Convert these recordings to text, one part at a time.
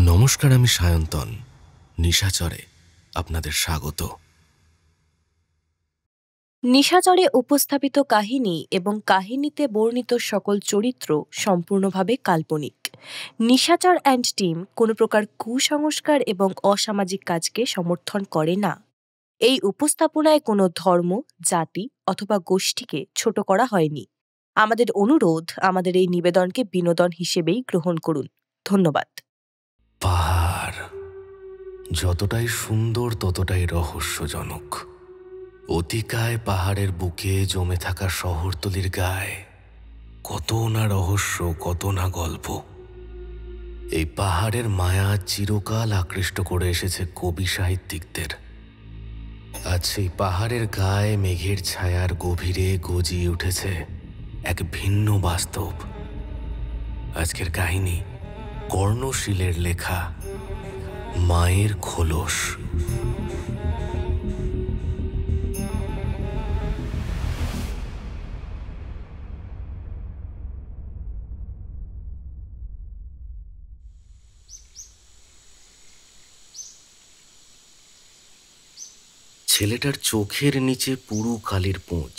নমস্কার, আমি সায়ন্তন। নিশাচরে আপনাদের স্বাগত। নিশাচরে উপস্থাপিত কাহিনী এবং কাহিনীতে বর্ণিত সকল চরিত্র সম্পূর্ণভাবে কাল্পনিক। নিশাচর অ্যান্ড টিম কোনো প্রকার কুসংস্কার এবং অসামাজিক কাজকে সমর্থন করে না। এই উপস্থাপনায় কোনো ধর্ম, জাতি অথবা গোষ্ঠীকে ছোট করা হয়নি। আমাদের অনুরোধ, আমাদের এই নিবেদনকে বিনোদন হিসেবেই গ্রহণ করুন। ধন্যবাদ। পাহাড় যতটাই সুন্দর ততটাই রহস্যজনক। অতিকায় পাহাড়ের বুকে জমে থাকা শহরতলির গায়ে কত না রহস্য, কত না গল্প। এই পাহাড়ের মায়া চিরকাল আকৃষ্ট করে এসেছে কবি সাহিত্যিকদের। আজ সেই পাহাড়ের গায়ে মেঘের ছায়ার গভীরে গজিয়ে উঠেছে এক ভিন্ন বাস্তব। আজকের কাহিনী কর্ণশীলের লেখা মায়ের খোলস। ছেলেটার চোখের নিচে পুরু কালির পুঁজ,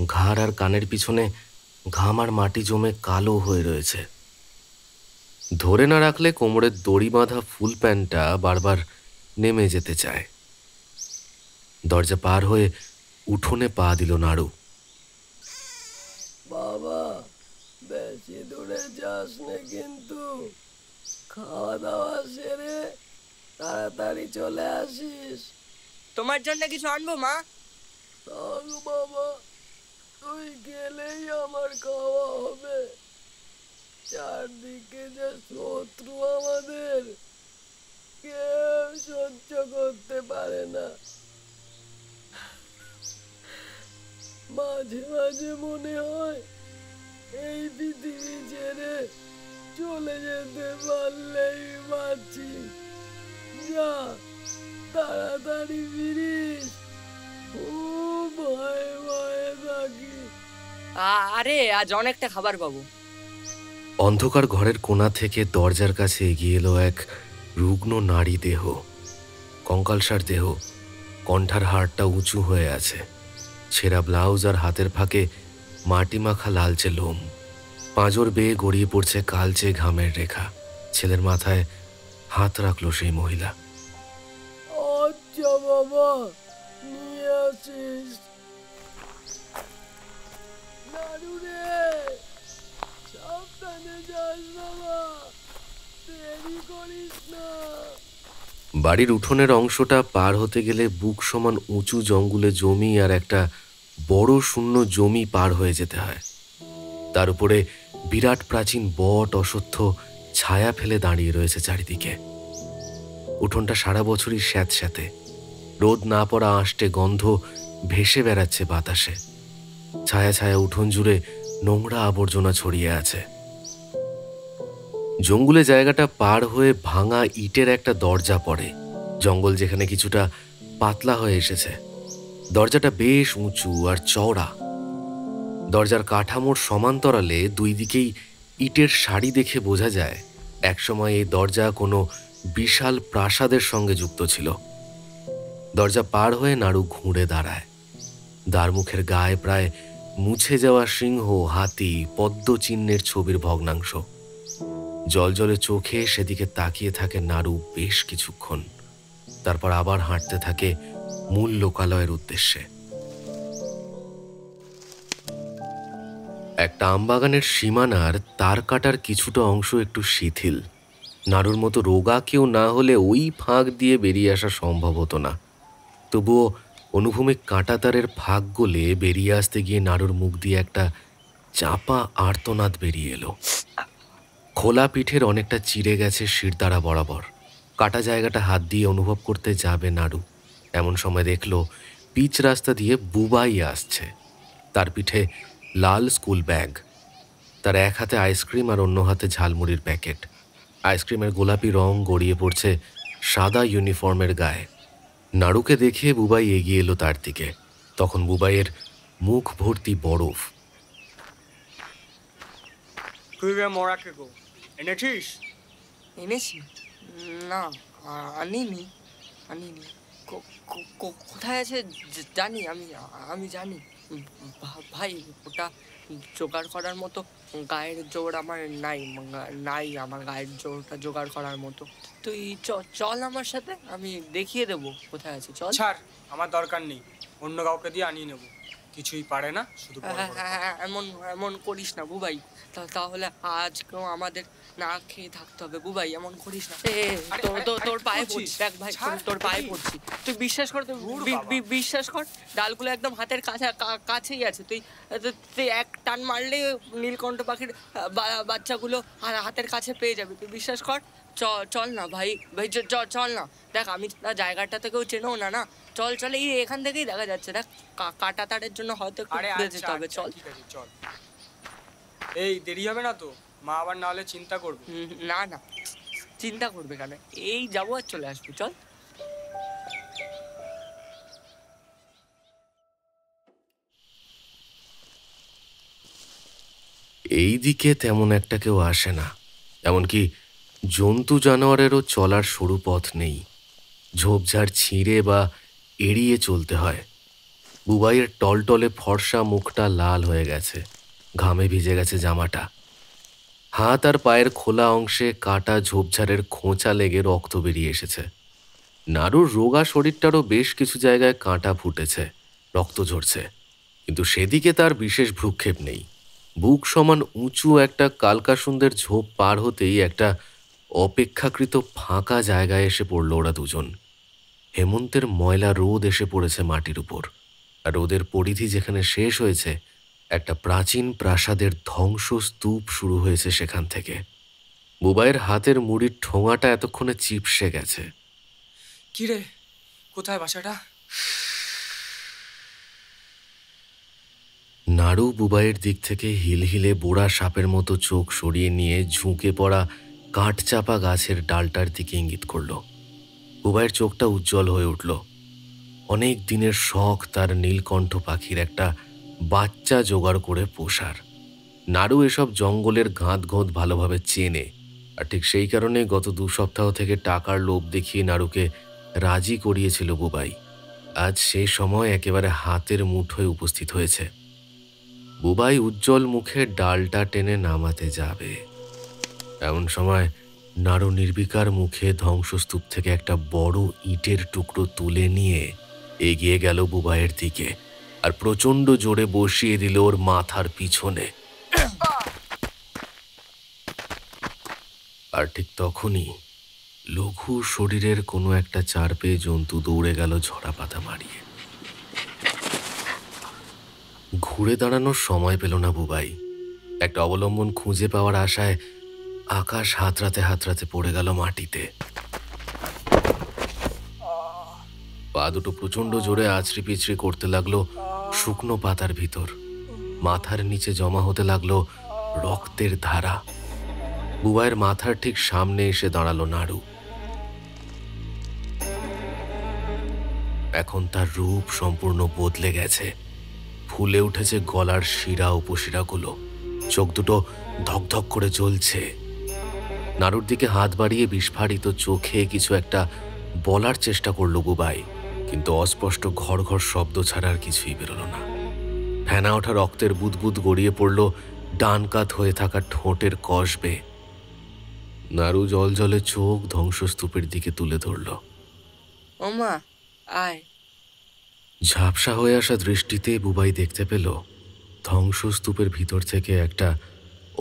ঘাড় আর কানের পিছনে ঘাম আর মাটি জমে কালো হয়ে রয়েছে। ধরে না রাখলে কোমরের দড়ি বাঁধা ফুল প্যান্টটা বারবার নেমে যেতে চায়। দরজা পার হয়ে উঠোনে পা দিল নাড়ু। বাবা, বেশি দূরে যাস না কিন্তু। খাওয়া দাওয়া সেরে তাড়াতাড়ি চলে আসিস। তোমার জন্য কিছু আনবো মা? থাক বাবা, তুই গেলেই আমার খাওয়া হবে। চারদিকে যে শত্রু আমাদের, কেউ সহ্য করতে পারে না। মাঝে মাঝে মনে হয় এই পৃথিবী ছেড়ে চলে যেতে পারলেই বাঁচি। যা, তাড়াতাড়ি ফিরিস। খুব ভয়ে ভয়ে থাকি। আরে আজ অনেকটা খাবার পাবো। অন্ধকার ঘরের কোণা থেকে দরজার কাছে এগিয়ে এলো এক রুগ্ন নারী দেহ। কঙ্কালসার দেহ, কণ্ঠার হাড়টা উঁচু হয়ে আছে। ছেঁড়া ব্লাউজ আর হাতের ফাঁকে মাটি মাখা লালচে লোম। পাঁজর বেয়ে গড়িয়ে পড়ছে কালচে ঘামের রেখা। ছেলের মাথায় হাত রাখলো সেই মহিলা। আচ্ছা বাবা, নিয়ে আসিস। নাড়ু রে, সাবধানে যাস বাবা, দেরি করিস না। বাড়ির উঠোনের অংশটা পার হতে গেলে বুক সমান উঁচু জঙ্গলে জমি আর একটা বড় শূন্য জমি পার হয়ে যেতে হয়। তার উপরে বিরাট প্রাচীন বট অশ্বত্থ ছায়া ফেলে দাঁড়িয়ে রয়েছে চারিদিকে। উঠোনটা সারা বছরই স্যাঁতস্যাঁতে। রোদ না পড়া আঁশটে গন্ধ ভেসে বেড়াচ্ছে বাতাসে। ছায়া ছায়া উঠোন জুড়ে নোংরা আবর্জনা ছড়িয়ে আছে। জঙ্গলে জায়গাটা পার হয়ে ভাঙা ইটের একটা দরজা পড়ে। জঙ্গল যেখানে কিছুটা পাতলা হয়ে এসেছে। দরজাটা বেশ উঁচু আর চওড়া। দরজার কাঠামোর সমান্তরালে দুই দিকেই ইটের সারি দেখে বোঝা যায় একসময় এই দরজা কোনো বিশাল প্রাসাদের সঙ্গে যুক্ত ছিল। দরজা পার হয়ে নাড়ু ঘুরে দাঁড়ায়। দ্বারমুখের গায়ে প্রায় মুছে যাওয়া সিংহ, হাতি, পদ্ম চিহ্নের ছবির ভগ্নাংশ। জলজলে চোখে সেদিকে তাকিয়ে থাকে নাড়ু বেশ কিছুক্ষণ। তারপর আবার হাঁটতে থাকে মূল লোকালয়ের উদ্দেশ্যে। একটা আমবাগানের সীমানার তার কাটার কিছুটা অংশ একটু শিথিল। নাড়ুর মতো রোগা কেউ না হলে ওই ফাঁক দিয়ে বেরিয়ে আসা সম্ভব হতো না। তবুও অনুভূমিক কাঁটাতারের ফাঁক গলে বেরিয়ে আসতে গিয়ে নাড়ুর মুখ দিয়ে একটা চাপা আর্তনাদ বেরিয়ে এলো। খোলা পিঠের অনেকটা চিড়ে গেছে শিরদাঁড়া বরাবর। কাটা জায়গাটা হাত দিয়ে অনুভব করতে যাবে নাড়ু, এমন সময় দেখলো পিচ রাস্তা দিয়ে বুবাই আসছে। তার পিঠে লাল স্কুল ব্যাগ, তার এক হাতে আইসক্রিম আর অন্য হাতে ঝালমুড়ির প্যাকেট। আইসক্রিমের গোলাপি রং গড়িয়ে পড়ছে সাদা ইউনিফর্মের গায়ে। নাড়ুকে দেখে বুবাই এগিয়ে এলো তার দিকে। তখন বুবাইয়ের মুখ ভর্তি বরফ। তুই মরাকে গো এনেছিস? এনেছি? না, আনিনি আনিনি। কোথায় আছে জানি, আমি জানি ভাই। ওটা জোগাড় করার মতো গায়ের জোর আমার নাই আমার গায়ের জোরটা জোগাড় করার মতো। তুই চল আমার সাথে, আমি দেখিয়ে দেবো কোথায় আছে। চল। ছাড়, আমার দরকার নেই, অন্য কাউকে দিয়ে আনিয়ে নেবো। কিছুই পারে না, শুধু এমন এমন করিস না বুবাই, তাহলে আজকেও আমাদের না খেয়ে থাকতে হবে। বুবাই এমন করিস না। তোর পায়ে পড়ছি, দেখ ভাই, তোর পায়ে পড়ছি। তুই বিশ্বাস কর, বিশ্বাস কর, ডালগুলো একদম হাতের কাছেই আছে। তুই এক টান মারলে নীলকণ্ঠ পাখির বাচ্চাগুলো হাতের কাছে পেয়ে যাবে। তুই বিশ্বাস কর। চল না ভাই, চল না। দেখ, আমি জায়গাটা থেকেও চেনো না। না, চল, এই এখান থেকেই দেখা যাচ্ছে। দেখ, কাটা তারের জন্য হয়তো ঘুরে যেতে হবে। চল। চল। এই দেরি হবে না তো? মা আবার না হলে চিন্তা করবে। না, চিন্তা করবে কেন? এই যাবো আর চলে আসবো। চল। এই দিকে তেমন একটা কেউ আসে না, এমনকি জন্তু জানোয়ারেরও চলার সরু পথ নেই। ঝোপঝাড় ছিঁড়ে বা এড়িয়ে চলতে হয়। বুবাইয়ের টলটলে ফর্সা মুখটা লাল হয়ে গেছে, ঘামে ভিজে গেছে জামাটা। হাত আর পায়ের খোলা অংশে কাটা ঝোপঝাড়ের খোঁচা লেগে রক্ত বেরিয়ে এসেছে। নাড়ুর রোগা শরীরটারও বেশ কিছু জায়গায় কাঁটা ফুটেছে, রক্ত ঝরছে, কিন্তু সেদিকে তার বিশেষ ভ্রুক্ষেপ নেই। বুক সমান উঁচু একটা কালকাসুন্দের ঝোপ পার হতেই একটা অপেক্ষাকৃত ফাঁকা জায়গায় এসে পড়ল ওরা দুজন। হেমন্তের ময়লা রোদ এসে পড়েছে মাটির উপর, আর রোদের পরিধি যেখানে শেষ হয়েছে, একটা প্রাচীন প্রাসাদের ধ্বংসস্তূপ শুরু হয়েছে সেখান থেকে। বুবাইয়ের হাতের মুড়ির ঠোঙাটা এতক্ষণে চিপসে গেছে। কিরে, কোথায় বাসাটা? নাড়ু বুবাইয়ের দিক থেকে হিলহিলে বোড়া সাপের মতো চোখ সরিয়ে নিয়ে ঝুঁকে পড়া কাঠচাপা গাছের ডালটার দিকে ইঙ্গিত করল। বুবাইয়ের চোখটা উজ্জ্বল হয়ে উঠল। অনেক দিনের শখ তার নীলকণ্ঠ পাখির একটা বাচ্চা জোগাড় করে পোষার। নাড়ু এসব জঙ্গলের ঘাঁত ভালোভাবে চেনে, আর ঠিক সেই কারণে গত 2 সপ্তাহ থেকে টাকার লোভ দেখিয়ে নাড়ুকে রাজি করিয়েছিল বুবাই। আজ সেই সময় একেবারে হাতের মুঠোয় উপস্থিত হয়েছে। বুবাই উজ্জ্বল মুখে ডালটা টেনে নামাতে যাবে, এমন সময় নাড়ু নির্বিকার মুখে ধ্বংসস্তূপ থেকে একটা বড় ইটের টুকরো তুলে নিয়ে এগিয়ে গেল বুবাইয়ের দিকে, আর প্রচণ্ড জোরে বসিয়ে দিল ওর মাথার পিছনে। আর ঠিক তখনই লঘু শরীরের কোনো একটা চার পেয়ে জন্তু দৌড়ে গেল ঝরা পাতা মারিয়ে। ঘুরে দাঁড়ানোর সময় পেল না বুবাই। একটা অবলম্বন খুঁজে পাওয়ার আশায় আকাশ হাতড়াতে পড়ে গেল মাটিতে। পা দুটো প্রচণ্ড জোরে আছড়ি পিছড়ি করতে লাগলো শুকনো পাতার ভিতর। মাথার নিচে জমা হতে লাগলো রক্তের ধারা। বুবাইয়ের মাথার ঠিক সামনে এসে দাঁড়ালো নাড়ু। এখন তার রূপ সম্পূর্ণ বদলে গেছে। ফুলে উঠেছে গলার শিরা উপশিরাগুলো, চোখ দুটো ধকধক করে জ্বলছে। নাড়ুর দিকে হাত বাড়িয়ে বিস্ফারিত চোখে কিছু একটা বলার চেষ্টা করলো বুবাই, কিন্তু অস্পষ্ট ঘর ঘর শব্দ ছাড়া আর কিছুই বেরোলো না। ফেনা ওঠা রক্তের বুদবুদ গড়িয়ে পড়ল ডান কাত হয়ে থাকা ঠোঁটের কষবে। নাড়ু জল জলে চোখ ধ্বংসস্তূপের দিকে তুলে ধরল। ওমা, আয়। ঝাপসা হয়ে আসা দৃষ্টিতে বুবাই দেখতে পেল ধ্বংসস্তূপের ভিতর থেকে একটা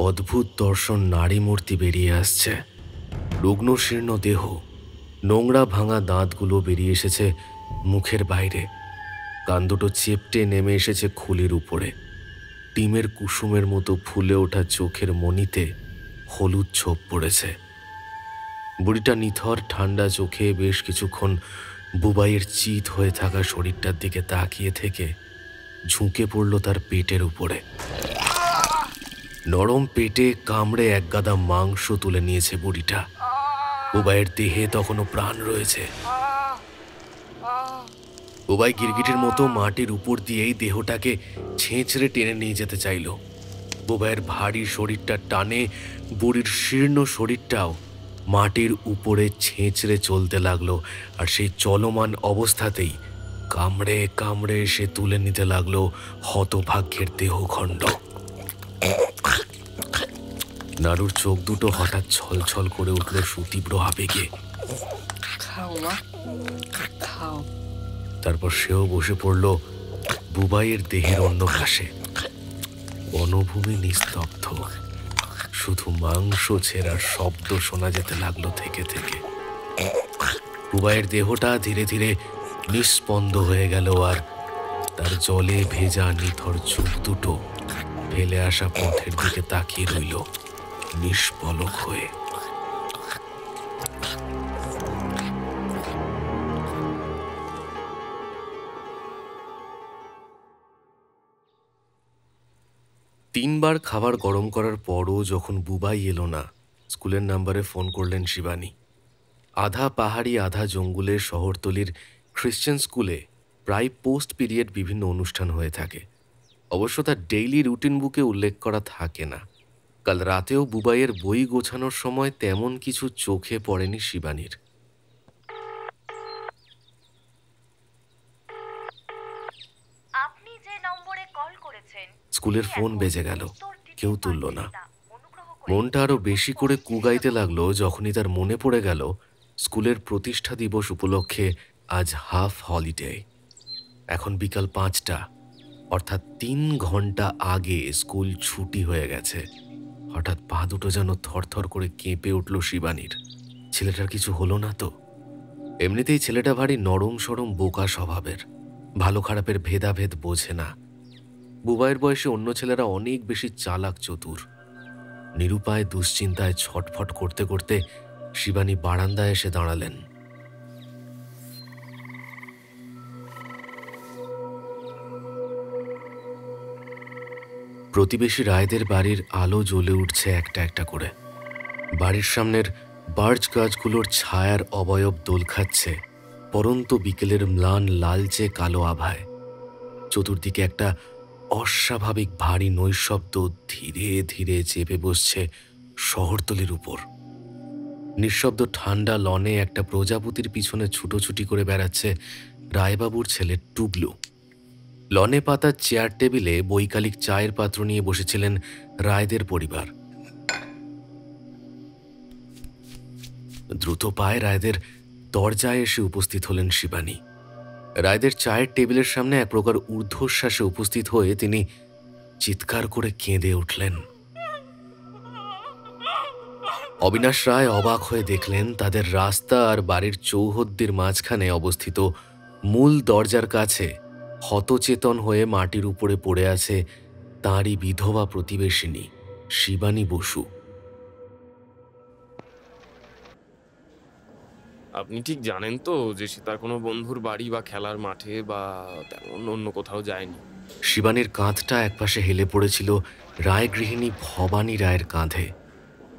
অদ্ভুত দর্শন নারী মূর্তি বেরিয়ে আসছে। রুগ্ন শীর্ণ দেহ, নোংরা ভাঙা দাঁতগুলো বেরিয়ে এসেছে মুখের বাইরে, কান দুটো চেপটে নেমে এসেছে খুলির উপরে। ডিমের কুসুমের মতো ফুলে ওঠা চোখের মণিতে হলুদ ছোপ পড়েছে। বুড়িটা নিথর ঠান্ডা চোখে বেশ কিছুক্ষণ বুবাইয়ের চিত হয়ে থাকা শরীরটার দিকে তাকিয়ে থেকে ঝুঁকে পড়ল তার পেটের উপরে। নরম পেটে কামড়ে একগাদা মাংস তুলে নিয়েছে বুড়িটা। বুবাইয়ের দেহে তখনও প্রাণ রয়েছে। বুবাই গিরগিটির মতো মাটির উপর দিয়েই দেহটাকে ছেঁচড়ে টেনে নিয়ে যেতে চাইল। বুবাইয়ের ভারী শরীরটা টানে বুড়ির শীর্ণ শরীরটাও মাটির উপরে ছেঁচড়ে চলতে লাগলো, আর সেই চলমান অবস্থাতেই কামড়ে কামড়ে সে তুলে নিতে লাগলো হতভাগ্যের দেহখণ্ড। নাড়ুর চোখ দুটো হঠাৎ ছলছল করে উঠল সুতীব্র আবেগে। খাও মা, খাও। তারপর সেও বসে পড়ল বুবাইয়ের দেহের অন্য পাশে। বনভূমি নিস্তব্ধ, শুধু মাংস ছেঁড়ার শব্দ শোনা যেতে লাগলো থেকে থেকে। বুবাইয়ের দেহটা ধীরে ধীরে নিস্পন্দ হয়ে গেল, আর তার জলে ভেজা নিথর চোখ দুটো ফেলে আসা পথের দিকে তাকিয়ে রইল নিষ্পলক হয়ে। তিনবার খাবার গরম করার পরও যখন বুবাই এলো না, স্কুলের নাম্বারে ফোন করলেন শিবানী। আধা পাহাড়ি আধা জঙ্গলের শহরতলির খ্রিশ্চান স্কুলে প্রায় পোস্ট পিরিয়ড বিভিন্ন অনুষ্ঠান হয়ে থাকে। অবশ্য তার ডেইলি রুটিন বুকে উল্লেখ করা থাকে না। কাল রাতেও বুবাইয়ের বই গোছানোর সময় তেমন কিছু চোখে পড়েনি শিবানীর। স্কুলের ফোন বেজে গেল, কেউ তুলল না। মনটা আরো বেশি করে কুগাইতে লাগলো যখনই তার মনে পড়ে গেল স্কুলের প্রতিষ্ঠা দিবস উপলক্ষে আজ হাফ হলিডে। এখন বিকাল 5টা, অর্থাৎ 3 ঘন্টা আগে স্কুল ছুটি হয়ে গেছে। হঠাৎ পা দুটো যেন থরথর করে কেঁপে উঠল শিবানীর। ছেলেটার কিছু হলো না তো? এমনিতেই ছেলেটা ভারী নরম সরম বোকা স্বভাবের, ভালো খারাপের ভেদাভেদ বোঝে না। বুবাইয়ের বয়সে অন্য ছেলেরা অনেক বেশি চালাক চতুর। নিরুপায় দুশ্চিন্তায় ছটফট করতে করতে শিবানী বারান্দায় এসে দাঁড়ালেন। প্রতিবেশী রায়দের বাড়ির আলো জ্বলে উঠছে একটা একটা করে। বাড়ির সামনের বার্চ গাছগুলোর ছায়ার অবয়ব দোল খাচ্ছে পরন্ত বিকেলের ম্লান লালচে কালো আভায়। চতুর্দিকে একটা অস্বাভাবিক ভারী নৈশব্দ ধীরে ধীরে চেপে বসছে শহরতলির উপর। নিঃশব্দ ঠান্ডা লনে একটা প্রজাপতির পিছনে ছুটোছুটি করে বেড়াচ্ছে রায়বাবুর ছেলে টুবলু। লনে পাতা চেয়ার টেবিলে বৈকালিক চায়ের পাত্র নিয়ে বসেছিলেন রায়দের পরিবার। দ্রুত পায়ে রায়দের দরজায় এসে উপস্থিত হলেন শিবানী। রায়দের চায়ের টেবিলের সামনে এক প্রকার ঊর্ধ্বশ্বাসে উপস্থিত হয়ে তিনি চিৎকার করে কেঁদে উঠলেন। অবিনাশ রায় অবাক হয়ে দেখলেন তাদের রাস্তা আর বাড়ির চৌহদ্দির মাঝখানে অবস্থিত মূল দরজার কাছে হতচেতন হয়ে মাটির উপরে পড়ে আছে তাঁরই বিধবা প্রতিবেশিনী শিবানী বসু। আপনি ঠিক জানেন তো যে সে তার কোনো বন্ধুর বাড়ি বা খেলার মাঠে বা তেমন অন্য কোথাও যায়নি? শিবানীর কাঁধটা একপাশে হেলে পড়েছিল রায় গৃহিণী ভবানী রায়ের কাঁধে।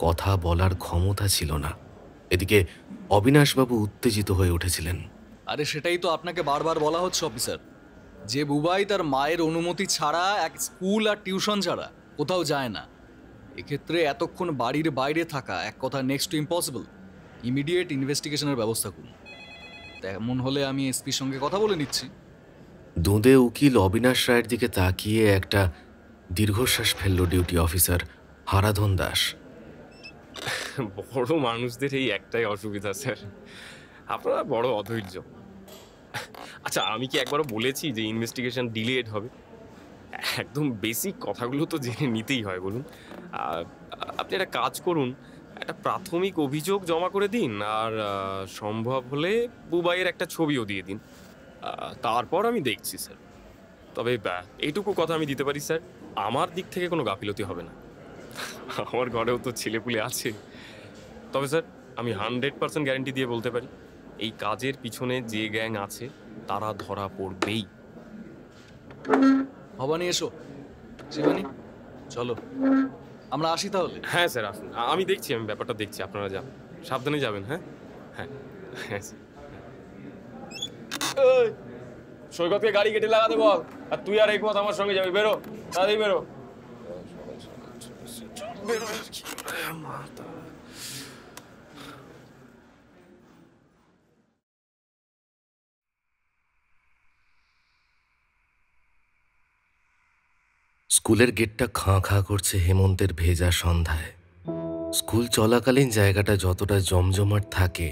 কথা বলার ক্ষমতা ছিল না। এদিকে অবিনাশবাবু উত্তেজিত হয়ে উঠেছিলেন। আরে সেটাই তো আপনাকে বারবার বলা হচ্ছে অফিসার, যে বুবাই তার মায়ের অনুমতি ছাড়া এক স্কুল আর টিউশন ছাড়া কোথাও যায় না। এক্ষেত্রে এতক্ষণ বাড়ির বাইরে থাকা এক কথা নেক্সট টু ইম্পসিবল। ইমিডিয়েট ইনভেস্টিগেশনের ব্যবস্থা করুন। তেমন হলে আমি এসপির সঙ্গে কথা বলে নিচ্ছি। দুঁদে উকিল অবিনাশ রায়ের দিকে তাকিয়ে একটা দীর্ঘশ্বাস ফেলল ডিউটি অফিসার হারাধন দাস। বড় মানুষদের এই একটাই অসুবিধা স্যার, আপনারা বড় অধৈর্য। আচ্ছা, আমি কি একবারও বলেছি যে ইনভেস্টিগেশন ডিলেড হবে? একদম বেসিক কথাগুলো তো জেনে নিতেই হয় বলুন। আপনি একটা কাজ করুন, একটা প্রাথমিক অভিযোগ জমা করে দিন, আর সম্ভব হলে বুবাইয়ের একটা ছবিও দিয়ে দিন। তারপর আমি দেখছি স্যার। তবে এইটুকু কথা আমি দিতে পারি স্যার, আমার দিক থেকে কোনো গাফিলতি হবে না। আমার ঘরেও তো ছেলেপুলে আছে। তবে স্যার আমি 100% গ্যারেন্টি দিয়ে বলতে পারি, এই কাজের পিছনে যে গ্যাং আছে তারা ধরা পড়বেই। ভবানী এসো। শিবানী চলো, আমরা আসি তাহলে। হ্যাঁ স্যার আসুন, আমি দেখছি, আমি ব্যাপারটা দেখছি। আপনারা যান, সাবধানে যাবেন। হ্যাঁ হ্যাঁ হ্যাঁ। সৈকতকে গাড়ি কেটে লাগাতে বল, আর তুই আর এই পথ আমার সঙ্গে যাবি। বেরো, তাড়াতাড়ি বেরো। স্কুলের গেটটা খাঁ খাঁ করছে হেমন্তের ভেজা সন্ধ্যায়। স্কুল চলাকালীন জায়গাটা যতটা জমজমাট থাকে,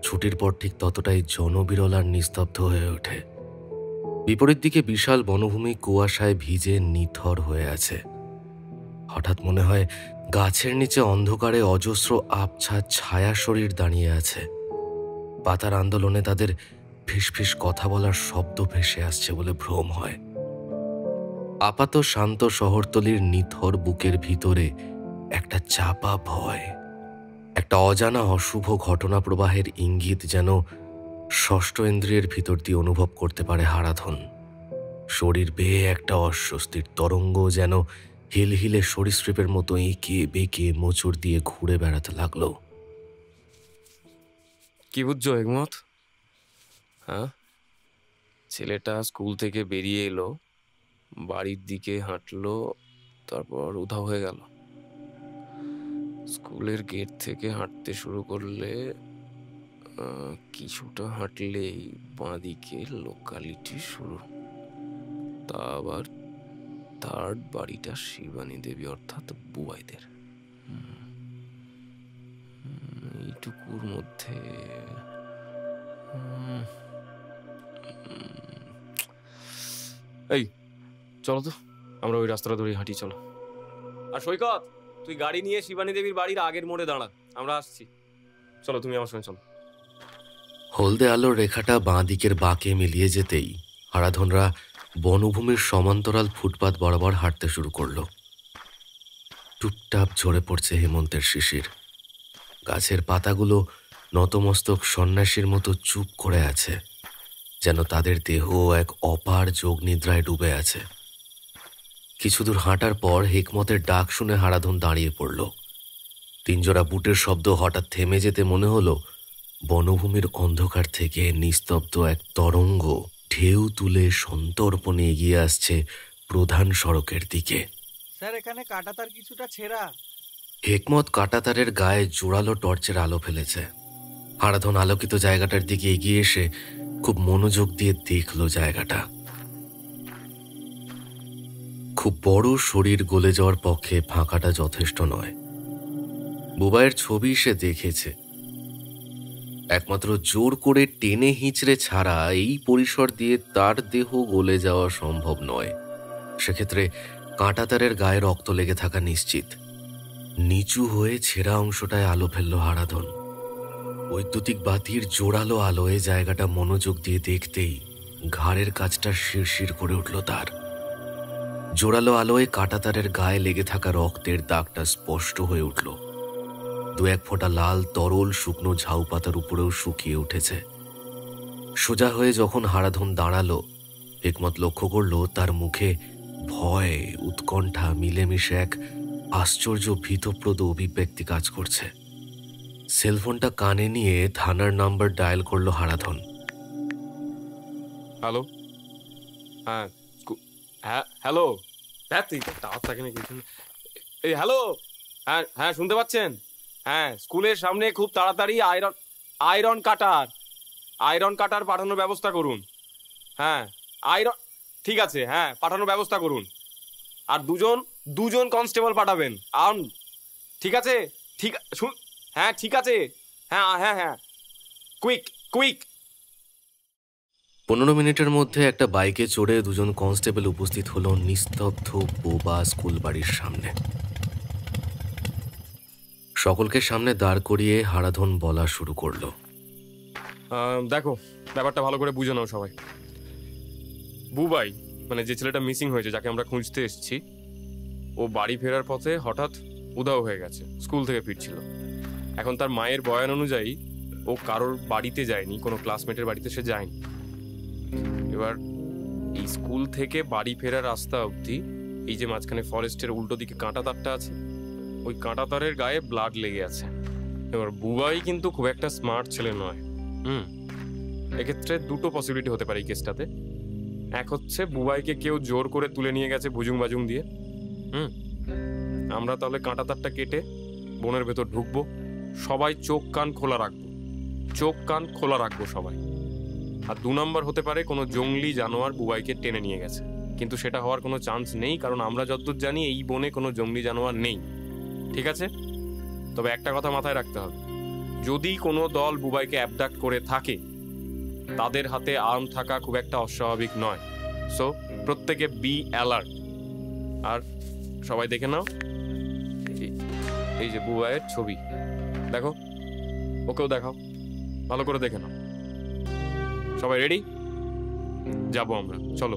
ছুটির পর ঠিক ততটাই জনবিরল আর নিস্তব্ধ হয়ে ওঠে। বিপরীত দিকে বিশাল বনভূমি কুয়াশায় ভিজে নিথর হয়ে আছে। হঠাৎ মনে হয় গাছের নিচে অন্ধকারে অজস্র আবছা ছায়া শরীর দাঁড়িয়ে আছে। পাতার আন্দোলনে তাদের ফিসফিস কথা বলার শব্দ ভেসে আসছে বলে ভ্রম হয়। আপাত শান্ত শহরতলির নিথর বুকের ভিতরে একটা চাপা ভয়, একটা অজানা অশুভ ঘটনা প্রবাহের ইঙ্গিত যেন ষষ্ঠ ইন্দ্রিয়ের ভিতর দিয়ে অনুভব করতে পারে হারাধন। শরীর বেয়ে একটা অস্বস্তির তরঙ্গ যেন হিলহিলে সরীসৃপের মতো এঁকে বেঁকে মোচড় দিয়ে ঘুরে বেড়াতে লাগলো। কি বুঝছো হেকমত? হ্যাঁ, ছেলেটা স্কুল থেকে বেরিয়ে এলো, বাড়ির দিকে হাঁটলো, তারপর উধাও হয়ে গেল। স্কুলের গেট থেকে হাঁটতে শুরু করলে কিছুটা হাঁটলেই বাঁদিকে লোকালিটি শুরু। তা আবার থার্ড বাড়িটা শিবানী দেবী অর্থাৎ বুবাইদের। এইটুকুর মধ্যে এই চলো তো, আমরা ওই রাস্তাটা ধরে হাঁটি, চলো। আর সৈকত, তুই গাড়ি নিয়ে শিবানী দেবীর বাড়ির আগের মোড়ে দাঁড়া, আমরা আসছি। চলো, তুমি আমার সঙ্গে চলো। হলদে আলোর রেখাটা বাঁ দিকের বাঁকে মিলিয়ে যেতেই হারাধনরা বনভূমির সমান্তরাল ফুটপাত বরাবর হাঁটতে শুরু করল। টুপটাপ ঝরে পড়ছে হেমন্তের শিশির। গাছের পাতাগুলো নতমস্তক সন্ন্যাসীর মতো চুপ করে আছে, যেন তাদের দেহ এক অপার যোগ নিদ্রায় ডুবে আছে। কিছু দূর হাঁটার পর হেকমতের ডাক শুনে হারাধন দাঁড়িয়ে পড়ল। তিনজোড়া বুটের শব্দ হঠাৎ থেমে যেতে মনে হলো বনভূমির অন্ধকার থেকে নিস্তব্ধ এক তরঙ্গ ঢেউ তুলে সন্তর্পণে এগিয়ে আসছে প্রধান সড়কের দিকে। স্যার, এখানে কাঁটাতার কিছুটা ছেঁড়া। হেকমত কাঁটাতারের গায়ে জোরালো টর্চের আলো ফেলেছে। হারাধন আলোকিত জায়গাটার দিকে এগিয়ে এসে খুব মনোযোগ দিয়ে দেখল জায়গাটা। খুব বড় শরীর গলে যাওয়ার পক্ষে ফাঁকাটা যথেষ্ট নয়। বুবাইয়ের ছবি সে দেখেছে। একমাত্র জোর করে টেনে হিঁচড়ে ছাড়া এই পরিসর দিয়ে তার দেহ গলে যাওয়া সম্ভব নয়। সেক্ষেত্রে কাঁটাতারের গায়ে রক্ত লেগে থাকা নিশ্চিত। নিচু হয়ে ছেঁড়া অংশটায় আলো ফেলল হারাধন। বৈদ্যুতিক বাতির জোরালো আলোয় জায়গাটা মনোযোগ দিয়ে দেখতেই ঘাড়ের কাছটা শিরশির করে উঠল তার। জোরালো আলোয় কাঁটাতারের গায়ে লেগে থাকা রক্তের দাগটা স্পষ্ট হয়ে উঠল। দু এক ফোঁটা লাল তরল শুকনো ঝাউ পাতার উপরেও শুকিয়ে উঠেছে। সোজা হয়ে যখন হারাধন দাঁড়ালো, হেকমত লক্ষ্য করল তার মুখে ভয় উৎকণ্ঠা মিলেমিশে এক আশ্চর্য ভীতপ্রদ অভিব্যক্তি কাজ করছে। সেলফোনটা কানে নিয়ে থানার নাম্বার ডায়াল করলো হারাধন। হ্যালো, হ্যাঁ হ্যাঁ হ্যালো, টাওয়ার থাকে না কিছু। এই হ্যালো, হ্যাঁ হ্যাঁ শুনতে পাচ্ছেন? হ্যাঁ, স্কুলের সামনে খুব তাড়াতাড়ি আয়রন কাটার পাঠানোর ব্যবস্থা করুন। হ্যাঁ ঠিক আছে, হ্যাঁ পাঠানোর ব্যবস্থা করুন। আর দুজন কনস্টেবল পাঠাবেন। ঠিক আছে, হ্যাঁ ঠিক আছে, হ্যাঁ হ্যাঁ হ্যাঁ, কুইক। 15 মিনিটের মধ্যে একটা বাইকে চড়ে দুজন কনস্টেবল উপস্থিত হলো নিস্তব্ধ বোবা স্কুল বাড়ির সামনে। সকলকে সামনে দাঁড় করিয়ে হারাধন বলা শুরু করলো। দেখো, ব্যাপারটা ভালো করে বুঝে নাও সবাই। বুবাই, মানে যে ছেলেটা মিসিং হয়েছে, যাকে আমরা খুঁজতে এসেছি, ও বাড়ি ফেরার পথে হঠাৎ উধাও হয়ে গেছে। স্কুল থেকে ফিরছিল। এখন তার মায়ের বয়ান অনুযায়ী ও কারোর বাড়িতে যায়নি, কোনো ক্লাসমেটের বাড়িতে সে যায়নি। এবার এই স্কুল থেকে বাড়ি ফেরার রাস্তা অবধি এই যে মাঝখানে ফরেস্টের উল্টো দিকে কাঁটা তারটা আছে, ওই কাঁটা তারের গায়ে ব্লাড লেগে আছে। এবার বুবাই কিন্তু খুব একটা স্মার্ট ছেলে নয়। এক্ষেত্রে দুটো পসিবিলিটি হতে পারে এই কেসটাতে। এক হচ্ছে বুবাইকে কেউ জোর করে তুলে নিয়ে গেছে ভুজুং বাজুং দিয়ে। আমরা তাহলে কাঁটা তারটা কেটে বনের ভেতর ঢুকবো, সবাই চোখ কান খোলা রাখবো সবাই। আর 2 নম্বর হতে পারে কোনো জঙ্গলি জানোয়ার বুবাইকে টেনে নিয়ে গেছে। কিন্তু সেটা হওয়ার কোনো চান্স নেই, কারণ আমরা যতদূর জানি এই বনে কোনো জঙ্গলি জানোয়ার নেই। ঠিক আছে? তবে একটা কথা মাথায় রাখতে হবে, যদি কোনো দল বুবাইকে অ্যাবডাক্ট করে থাকে তাদের হাতে আর্ম থাকা খুব একটা অস্বাভাবিক নয়। সো প্রত্যেকে বি অ্যালার্ট। আর সবাই দেখে নাও এই যে বুবাইয়ের ছবি, দেখো, ওকেও দেখাও, ভালো করে দেখে নাও। সবাই রেডি? যাবো আমরা, চলো।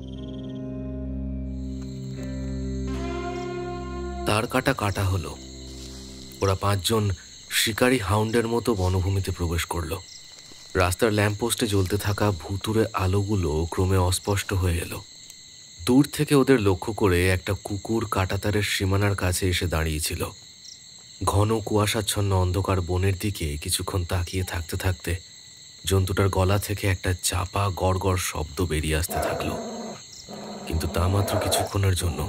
তার কাটা হলো। ওরা 5 জন শিকারী হাউন্ডের মতো বনভূমিতে প্রবেশ করলো। রাস্তার ল্যাম্পপোস্টে জ্বলতে থাকা ভুতুড়ে আলোগুলো ক্রমে অস্পষ্ট হয়ে এলো। দূর থেকে ওদের লক্ষ্য করে একটা কুকুর কাঁটাতারের সীমানার কাছে এসে দাঁড়িয়েছিল। ঘন কুয়াশাচ্ছন্ন অন্ধকার বনের দিকে কিছুক্ষণ তাকিয়ে থাকতে থাকতে জন্তুটার গলা থেকে একটা চাপা গড়গড় শব্দ বেরিয়ে আসতে থাকলো, কিন্তু তা মাত্র কিছুক্ষণের জন্য।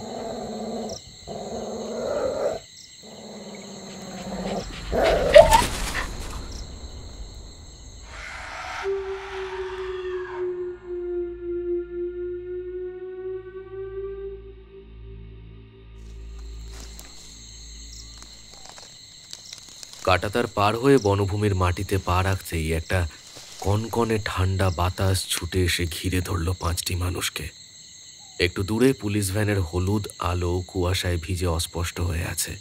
কাঁটাতার পার হয়ে বনভূমির মাটিতে পা রাখতেই একটা কনকনে ঠান্ডা বাতাস ছুটে এসে ঘিরে ধরল 5টি মানুষকে। একটু দূরে পুলিশ ভ্যানের হলুদ আলো কুয়াশায় ভিজে অস্পষ্ট হয়ে আছে।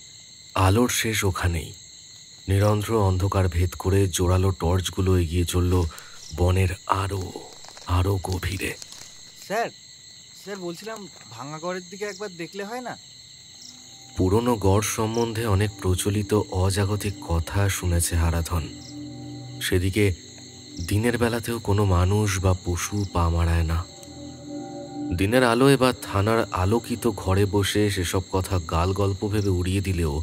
আলোর শেষ ওখানেই। নিরন্ধ্র অন্ধকার ভেদ করে জোরালো টর্চগুলো এগিয়ে চলল বনের আরো আরো গভীরে। স্যার স্যার বলছিলাম ভাঙা ঘরের দিকে একবার দেখলে হয় না? পুরনো গড় সম্বন্ধে অনেক প্রচলিত অজাগতিক কথা শুনেছে হারাধন। সেদিকে দিনের বেলাতেও কোনো মানুষ বা পশু পা মারায় না। দিনের আলোয় বা থানার আলোকিত ঘরে বসে সেসব কথা গাল গল্প ভেবে উড়িয়ে দিলেও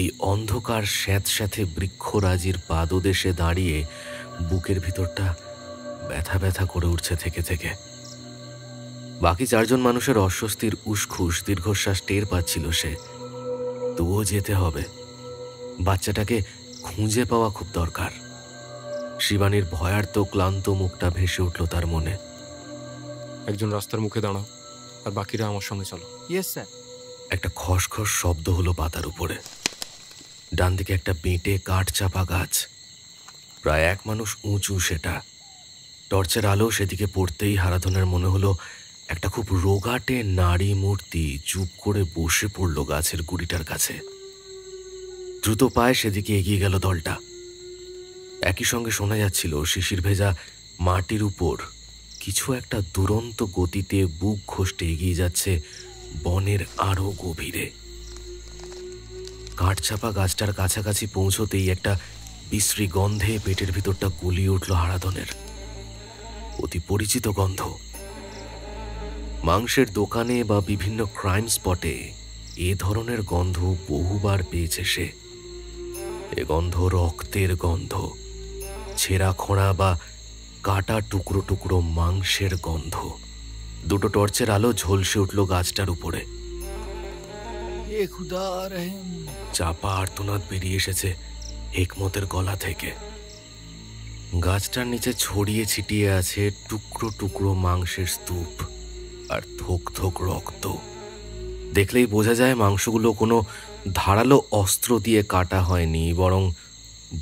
এই অন্ধকার স্যাঁতস্যাঁতে বৃক্ষরাজির পাদদেশে দাঁড়িয়ে বুকের ভিতরটা ব্যথা ব্যথা করে উঠছে থেকে থেকে। বাকি 4 জন মানুষের অস্বস্তির উসখুস দীর্ঘশ্বাস টের পাচ্ছিল সে। তবুও যেতে হবে। বাচ্চাটাকে খুঁজে পাওয়া খুব দরকার। শিবানীর ভয়ার্ত ক্লান্ত মুখটা ভেসে উঠল তার মনে। একজন রাস্তার মুখে দাঁড়াও, আর বাকিরা আমার সঙ্গে চলো। Yes sir. একটা খসখস শব্দ হলো পাতার উপরে। ডান দিকে একটা বেঁটে কাঠ চাপা গাছ, প্রায় 1 মানুষ উঁচু সেটা। টর্চের আলো সেদিকে পড়তেই হারাধনের মনে হলো একটা খুব রোগাটে নারী মূর্তি চুপ করে বসে পড়ল গাছের গুড়িটার কাছে। দ্রুত পায়ে সেদিকে এগিয়ে গেল দলটা। একই সঙ্গে শোনা যাচ্ছিল শিশির ভেজা মাটির উপর কিছু একটা দুরন্ত গতিতে বুক ঘষতে এগিয়ে যাচ্ছে বনের আরো গভীরে। কাঠচাপা গাছটার কাছাকাছি পৌঁছতেই একটা বিশ্রী গন্ধে পেটের ভিতরটা গুলিয়ে উঠল হারাধনের। অতি পরিচিত গন্ধ। মাংসের দোকানে বা বিভিন্ন ক্রাইম স্পটে এ ধরনের গন্ধ বহুবার পেয়েছে সে। এ গন্ধ রক্তের গন্ধ, ছেঁড়া খোঁড়া বা কাটা টুকরো টুকরো মাংসের গন্ধ। 2টো টর্চের আলো ঝলসে উঠল গাছটার উপরে। চাপা আর্তনাদ বেরিয়ে এসেছে হেকমতের গলা থেকে। গাছটার নিচে ছড়িয়ে ছিটিয়ে আছে টুকরো টুকরো মাংসের স্তূপ আর থোক থোক রক্ত। দেখলেই বোঝা যায় মাংসগুলো কোনো ধারালো অস্ত্র দিয়ে কাটা হয়নি, বরং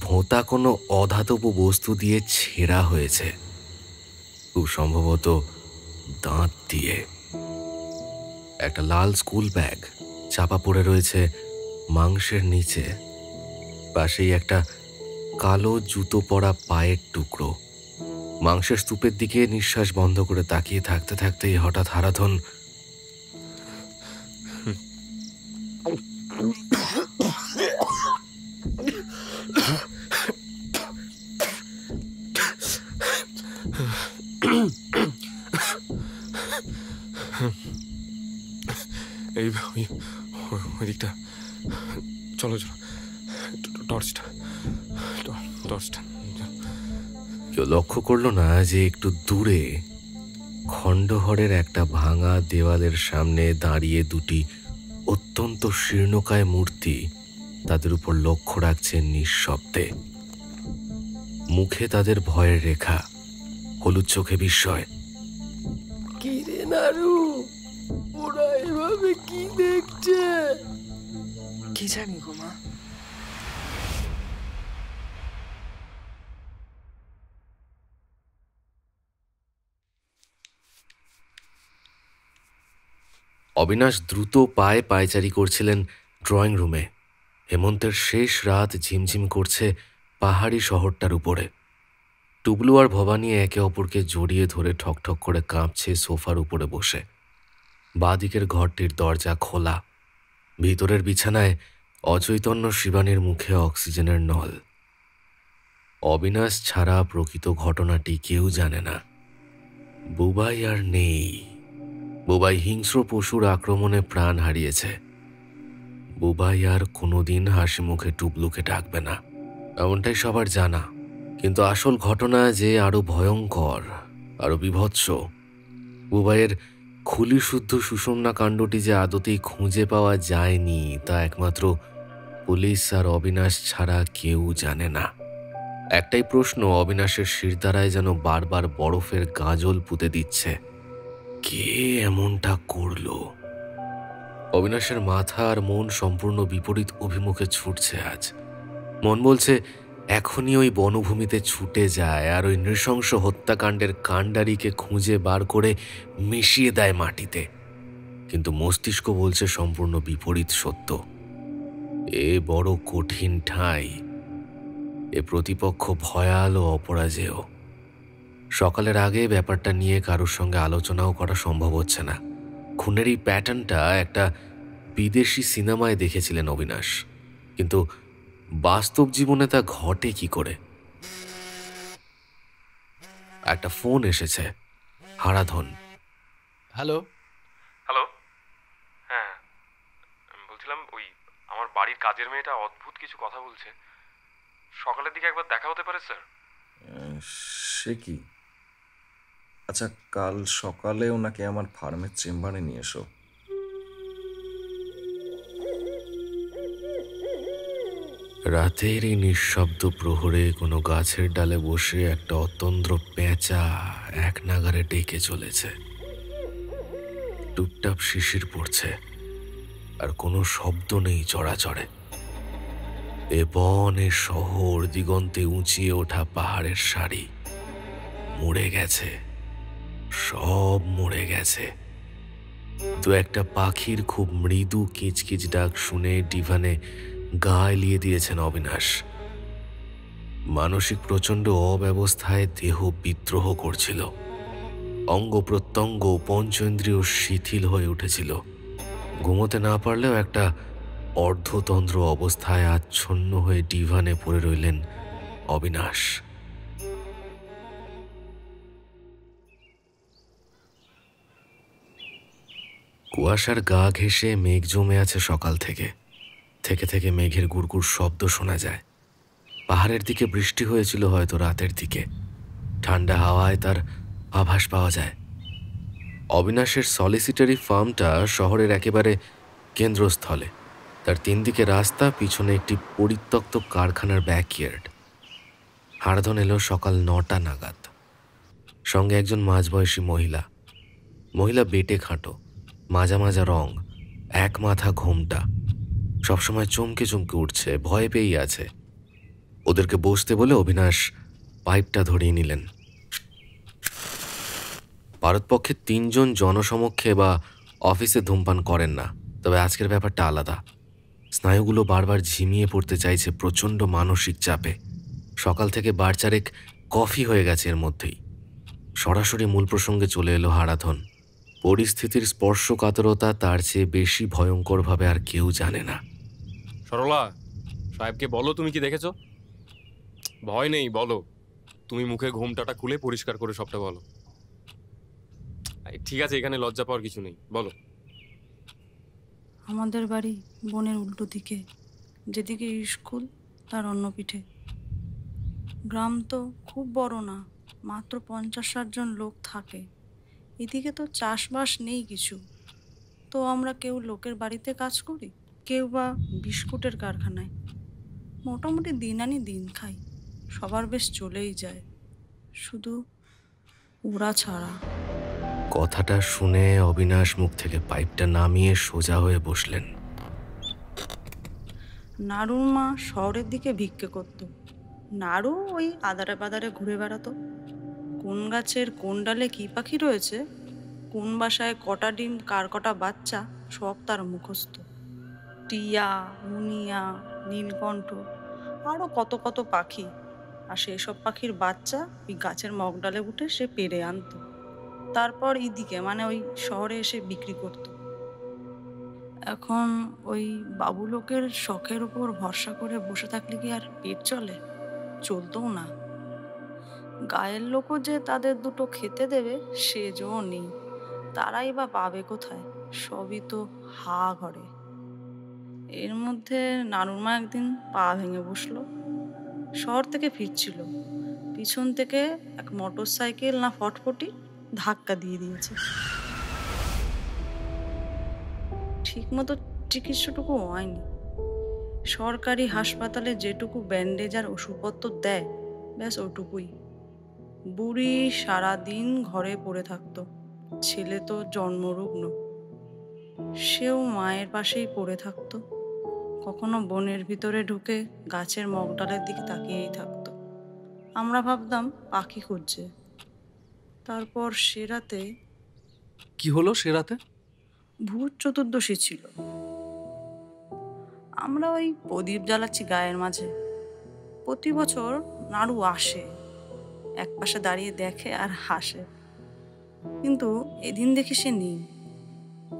ভোঁতা কোনো অধাতব বস্তু দিয়ে ছেঁড়া হয়েছে, খুব সম্ভবত দাঁত দিয়ে। একটা লাল স্কুল ব্যাগ চাপা পড়ে রয়েছে মাংসের নিচে। পাশেই একটা কালো জুতো পরা পায়ের টুকরো। মাংসের স্তূপের দিকে নিঃশ্বাস বন্ধ করে তাকিয়ে থাকতে থাকতেই হঠাৎ হারাধন এই ওই দিকটা চলো চলো, টর্চটা। কেউ লক্ষ্য করলো না যে একটু দূরে খণ্ডহরের একটা ভাঙা দেওয়ালের সামনে দাঁড়িয়ে 2টি অত্যন্ত শীর্ণকায় মূর্তি তাদের উপর লক্ষ্য রাখছে নিঃশব্দে। মুখে তাদের ভয়ের রেখা, হলুদ চোখে বিস্ময়। কি রে নারু, রুমে কি দেখছে? কি জানি গো মা। অবিনাশ দ্রুত পায়ে পায়চারি করছিলেন ড্রয়িং রুমে। হেমন্তের শেষ রাত ঝিমঝিম করছে পাহাড়ি শহরটার উপরে। টুবলু আর ভবানী একে অপরকে জড়িয়ে ধরে ঠকঠক করে কাঁপছে সোফার উপরে বসে। বাঁদিকের ঘরটির দরজা খোলা। ভিতরের বিছানায় অচৈতন্য শিবানীর মুখে অক্সিজেনের নল। অবিনাশ ছাড়া প্রকৃত ঘটনাটি কেউ জানে না। বুবাই আর নেই। বুবাই হিংস্র পশুর আক্রমণে প্রাণ হারিয়েছে। বুবাই আর কোনোদিন হাসি মুখে টুবলুকে ডাকবে না, এমনটাই সবার জানা। কিন্তু আসল ঘটনা যে আরো ভয়ঙ্কর, আরো বিভৎস। বুবাইয়ের খুলিশুদ্ধ সুষুম্না কাণ্ডটি যে আদতেই খুঁজে পাওয়া যায়নি তা একমাত্র পুলিশ আর অবিনাশ ছাড়া কেউ জানে না। একটাই প্রশ্ন অবিনাশের শিরদাঁড়ায় যেন বারবার বরফের গাজল পুঁতে দিচ্ছে, কে এমনটা করল? অবিনাশের মাথা আর মন সম্পূর্ণ বিপরীত অভিমুখে ছুটছে আজ। মন বলছে এখনই ওই বনভূমিতে ছুটে যায় আর ওই নৃশংস হত্যাকাণ্ডের কাণ্ডারিকে খুঁজে বার করে মিশিয়ে দেয় মাটিতে। কিন্তু মস্তিষ্ক বলছে সম্পূর্ণ বিপরীত সত্য। এ বড় কঠিন ঠাঁই, এ প্রতিপক্ষ ভয়াল ও অপরাজেয়। সকালের আগে ব্যাপারটা নিয়ে কারোর সঙ্গে আলোচনাও করা সম্ভব হচ্ছে না। খুনের এই প্যাটার্নটা একটা বিদেশি সিনেমায় দেখেছিলেন অবিনাশ, কিন্তু বাস্তব জীবনে তা ঘটে কি করে? একটা ফোন এসেছে। হারাধন। হ্যালো। হ্যালো, হ্যাঁ বলছিলাম ওই আমার বাড়ির কাজের মেয়েটা অদ্ভুত কিছু কথা বলছে। সকালের দিকে একবার দেখা হতে পারে স্যার? সে কি? আচ্ছা, কাল সকালে ওনাকে আমার ফার্মের চেম্বারে নিয়ে এসো। রাতের এই নিঃশব্দ প্রহরে কোনো গাছের ডালে বসে একটা অতন্দ্র পেঁচা এক নাগারে ডেকে চলেছে। টুপটাপ শিশির পড়ছে, আর কোনো শব্দ নেই চড়াচড়ে। এ বন, এ শহর, দিগন্তে উঁচিয়ে ওঠা পাহাড়ের সারি মরে গেছে, সব মরে গেছে। তো একটা পাখির খুব মৃদু কিচকিচ ডাক শুনে ডিভানে গা এলিয়ে দিয়েছেন অবিনাশ। মানসিক প্রচণ্ড অব্যবস্থায় দেহ বিদ্রোহ করছিল। অঙ্গ প্রত্যঙ্গ পঞ্চেন্দ্রিয় শিথিল হয়ে উঠেছিল। ঘুমোতে না পারলেও একটা অর্ধতন্ত্র অবস্থায় আচ্ছন্ন হয়ে ডিভানে পড়ে রইলেন অবিনাশ। কুয়াশার গা ঘেঁষে মেঘ জমে আছে সকাল থেকে। থেকে থেকে মেঘের গুড়গুড় শব্দ শোনা যায়। পাহাড়ের দিকে বৃষ্টি হয়েছিল হয়তো রাতের দিকে। ঠান্ডা হাওয়ায় তার আভাস পাওয়া যায়। অবিনাশের সলিসিটারি ফার্মটা শহরের একেবারে কেন্দ্রস্থলে। তার 3 দিকে রাস্তা, পিছনে একটি পরিত্যক্ত কারখানার ব্যাকইয়ার্ড। হারাধন এলো সকাল 9টা নাগাদ। সঙ্গে একজন মাঝবয়সী মহিলা। মহিলা বেটে খাঁটো, মাজা মাজা রং, এক মাথা ঘোমটা। সবসময় চমকে চমকে উঠছে, ভয় পেয়েই আছে। ওদেরকে বসতে বলে অবিনাশ পাইপটা ধরিয়ে নিলেন। ভারতপক্ষে 3 জন জনসমক্ষে বা অফিসে ধূমপান করেন না, তবে আজকের ব্যাপারটা আলাদা। স্নায়ুগুলো বারবার ঝিমিয়ে পড়তে চাইছে প্রচণ্ড মানসিক চাপে। সকাল থেকে বারচারেক কফি হয়ে গেছে এর মধ্যেই। সরাসরি মূল প্রসঙ্গে চলে এলো হারাধন। পরিস্থিতির স্পর্শকাতরতা তার চেয়ে বেশি ভয়ঙ্করভাবে আর কেউ জানে না। সরলা, সাহেবকে বলো তুমি কি দেখেছো। ভয় নেই, বলো। তুমি মুখে ঘোমটাটা খুলে পরিষ্কার করে সবটা বলো। ঠিক আছে, এখানে লজ্জা পাওয়ার কিছু নেই, বলো। আমাদের বাড়ি বনের উল্টো দিকে, যেদিকে স্কুল তার অন্য পিঠে। গ্রাম তো খুব বড় না, মাত্র 50-60 জন লোক থাকে। এদিকে তো চাষবাস নেই কিছু, তো আমরা কেউ লোকের বাড়িতে কাজ করি, কেউ বা বিস্কুটের কারখানায়। মোটামুটি দিন আনি দিন খাই, সবার বেশ চলেই যায়, শুধু ওরা ছাড়া। কথাটা শুনে অবিনাশ মুখ থেকে পাইপটা নামিয়ে সোজা হয়ে বসলেন। নাড়ুর মা শহরের দিকে ভিক্ষে করত। নাড়ু ওই আদারে বাদারে ঘুরে বেড়াতো। কোন গাছের কোন ডালে কি পাখি রয়েছে, কোন বাসায় কটা ডিম, কার কটা বাচ্চা, সব তার মুখস্থ। টিয়া, মুনিয়া, নীলকণ্ঠ, আরও কত কত পাখি। আর সেসব পাখির বাচ্চা ওই গাছের মগডালে উঠে সে পেড়ে আনতো, তারপর এইদিকে মানে ওই শহরে এসে বিক্রি করত। এখন ওই বাবু লোকের শখের উপর ভরসা করে বসে থাকলে কি আর পেট চলে? চলতেও না। গায়ের লোকও যে তাদের দুটো খেতে দেবে সে জো নেই, তারাই বা পাবে কোথায়? সবই তো হা ঘরে। এর মধ্যে নানুর মা একদিন পা ভেঙে বসলো। শহর থেকে ফিরছিল, পিছন থেকে এক মোটর সাইকেল না ফটফটি ধাক্কা দিয়ে দিয়েছে। ঠিক মতো চিকিৎসাটুকু হয়নি। সরকারি হাসপাতালে যেটুকু ব্যান্ডেজ আর ওষুধপত্র দেয়, ব্যাস ওটুকুই। বুড়ি সারাদিন ঘরে পড়ে থাকতো। ছেলে তো জন্মরুগ্ন, সেও মায়ের পাশেই পড়ে থাকতো। কখনো বনের ভিতরে ঢুকে গাছের মগডালের দিকে তাকিয়েই থাকতো। আমরা ভাবতাম পাখি খুঁজছে। তারপর সে রাতে কি হলো? সে রাতে ভূত চতুর্দশী ছিল। আমরা ওই প্রদীপ জ্বালাচ্ছি গায়ের মাঝে। প্রতি বছর নাড়ু আসে, এক পাশে দাঁড়িয়ে দেখে আর হাসে। কিন্তু এদিন দেখি সে নেই।